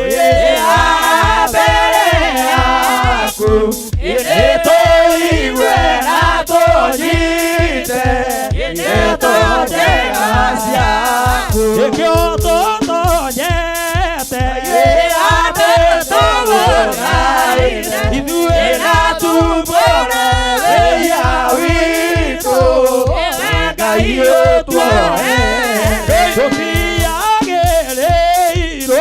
mbere yaku nĩtũigue na tũnyite nĩtũnjega ciaku nĩkĩo tũtonyete atĩ tũgũthaithe ithuĩ na tumbũrĩria witũ Ngai ũtuohe tũtiagĩrĩirwo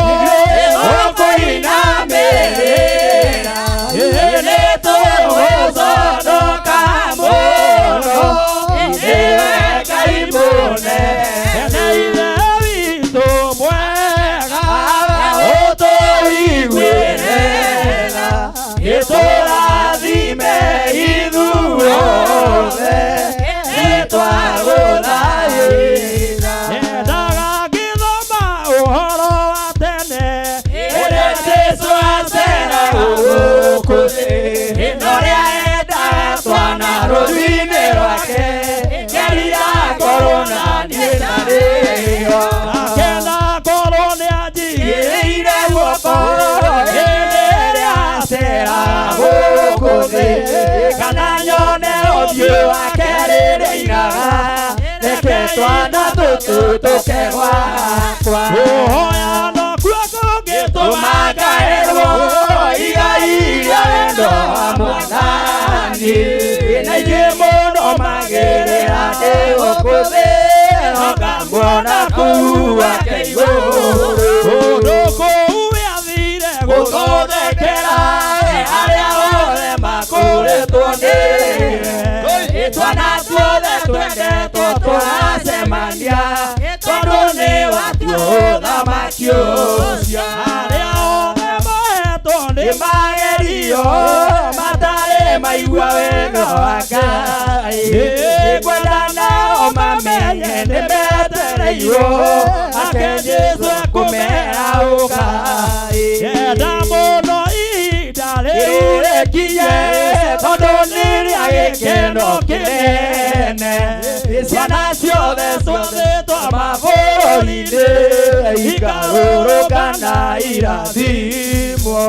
tuke gwakwa oya no kuoko gĩtũmagaĩrwo igai rĩa wendo wa Mwathani na ingĩ mũno magĩrĩra ndĩ gũkũ thĩ ngamwona kũu gwake igũrũ kũndũ kũu athire gũthondekera arĩa othe makũrĩtwo nĩ twana tuothe twendetwo tũracemania tondũ nĩ watuo thamaki ũcio arĩa othe mahetwo nĩ magerio matarĩ maigua wega wa Ngai kwenda nao mamenye nĩ metereirwo ake Jesũ ekũmera ũkai yenda mũno ihinda rĩu rĩkinye tondũ nĩ rĩa gĩkeno kĩnene ciana ciothe ciũthĩtwo mabũrũri-inĩ ikarũrũka na irathimwo